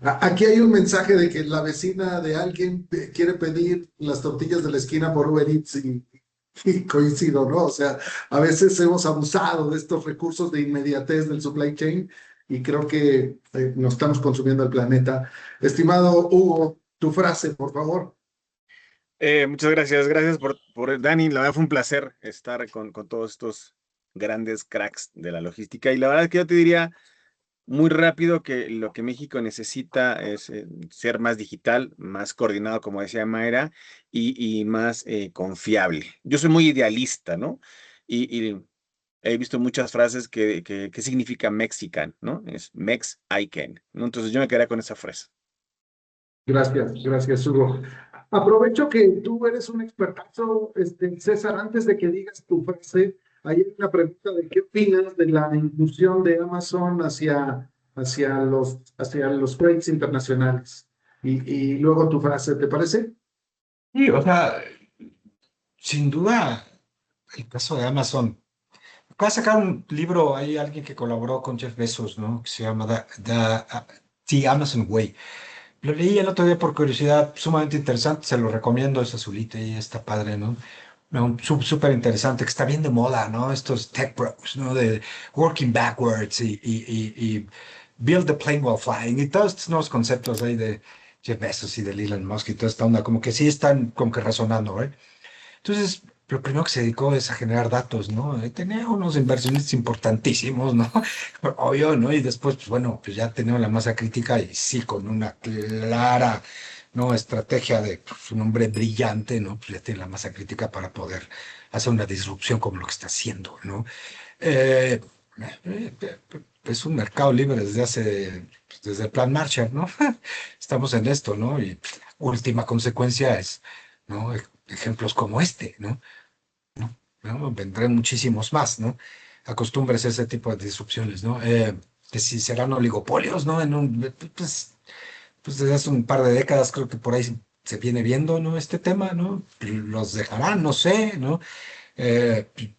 Aquí hay un mensaje de que la vecina de alguien quiere pedir las tortillas de la esquina por Uber Eats y coincido, ¿no? O sea, a veces hemos abusado de estos recursos de inmediatez del supply chain y creo que nos estamos consumiendo el planeta. Estimado Hugo, tu frase, por favor. Muchas gracias, gracias por Dani. La verdad fue un placer estar con todos estos grandes cracks de la logística. Y la verdad es que yo te diría muy rápido que lo que México necesita es ser más digital, más coordinado, como decía Mayra, y más confiable. Yo soy muy idealista, ¿no? Y he visto muchas frases que significa Mexican, ¿no? Es Mex I can, ¿no? Entonces yo me quedaría con esa frase. Gracias, Hugo. Aprovecho que tú eres un expertazo, César, antes de que digas tu frase, hay una pregunta de qué opinas de la inclusión de Amazon hacia los trades internacionales. Y luego tu frase, ¿te parece? Sí, o sea, sin duda, el caso de Amazon. Acaba de sacar un libro, hay alguien que colaboró con Jeff Bezos, ¿no? Que se llama The Amazon Way. Lo leí el otro día por curiosidad, sumamente interesante, se lo recomiendo, es azulito y está padre, ¿no? No, súper interesante, que está bien de moda, ¿no? Estos tech bros, ¿no? De working backwards y build the plane while flying y todos estos nuevos conceptos ahí de Jeff Bezos y de Elon Musk y toda esta onda, como que sí están como que resonando, ¿eh? Entonces, lo primero que se dedicó es a generar datos, ¿no? Y tenía unos inversionistas importantísimos, ¿no? Obvio, ¿no? Y después, pues bueno, pues ya tenía la masa crítica y sí, con una clara, ¿no? Estrategia de pues, un hombre brillante, ¿no? Pues ya tiene la masa crítica para poder hacer una disrupción como lo que está haciendo, ¿no? Eh, eh, es un mercado libre pues, desde el Plan Marshall, ¿no? Estamos en esto, ¿no? Y pues, la última consecuencia es, ¿no? Ejemplos como este, ¿no? ¿No? Vendrán muchísimos más, ¿no? Acostúmbrese a ese tipo de disrupciones, ¿no? Que si serán oligopolios, ¿no? Pues desde hace un par de décadas creo que por ahí se viene viendo, ¿no? Este tema, ¿no? Los dejarán, no sé, ¿no?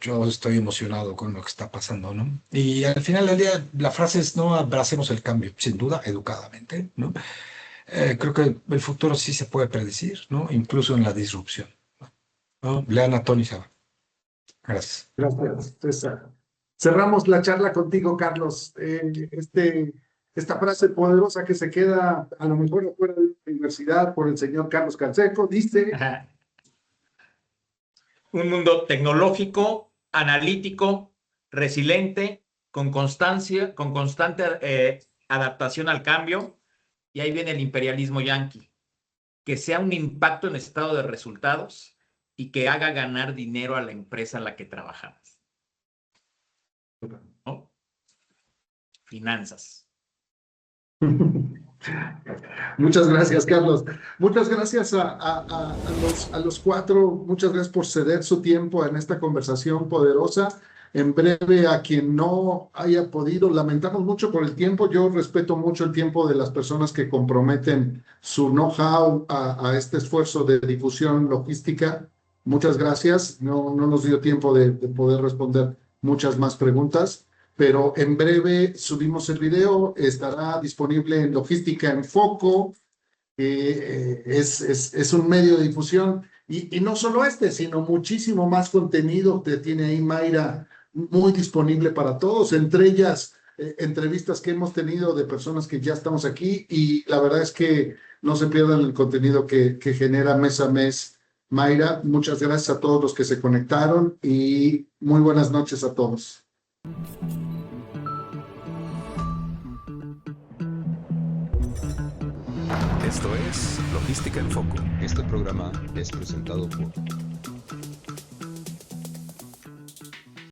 Yo estoy emocionado con lo que está pasando, ¿no? Y al final del día, la frase es, no abracemos el cambio, sin duda, educadamente, ¿no? Creo que el futuro sí se puede predecir, ¿no? Incluso en la disrupción, ¿no? Lean a Tony Saba. Gracias. Gracias, César. Cerramos la charla contigo, Carlos. Esta frase poderosa que se queda a lo mejor afuera de la universidad por el señor Carlos Canseco dice: Ajá. Un mundo tecnológico, analítico, resiliente, con constancia, con constante adaptación al cambio. Y ahí viene el imperialismo yanqui. Que sea un impacto en estado de resultados y que haga ganar dinero a la empresa en la que trabajamos, ¿no? Finanzas. Muchas gracias, Carlos. Muchas gracias a los cuatro. Muchas gracias por ceder su tiempo en esta conversación poderosa. En breve, a quien no haya podido, lamentamos mucho por el tiempo. Yo respeto mucho el tiempo de las personas que comprometen su know-how a este esfuerzo de difusión logística. Muchas gracias. No nos dio tiempo de poder responder muchas más preguntas, pero en breve subimos el video, estará disponible en Logística en Foco, es un medio de difusión, y no solo sino muchísimo más contenido que tiene ahí Mayra, muy disponible para todos, entre ellas entrevistas que hemos tenido de personas que ya estamos aquí, y la verdad es que no se pierdan el contenido que genera mes a mes Mayra. Muchas gracias a todos los que se conectaron y muy buenas noches a todos. Esto es Logística en Foco. Este programa es presentado por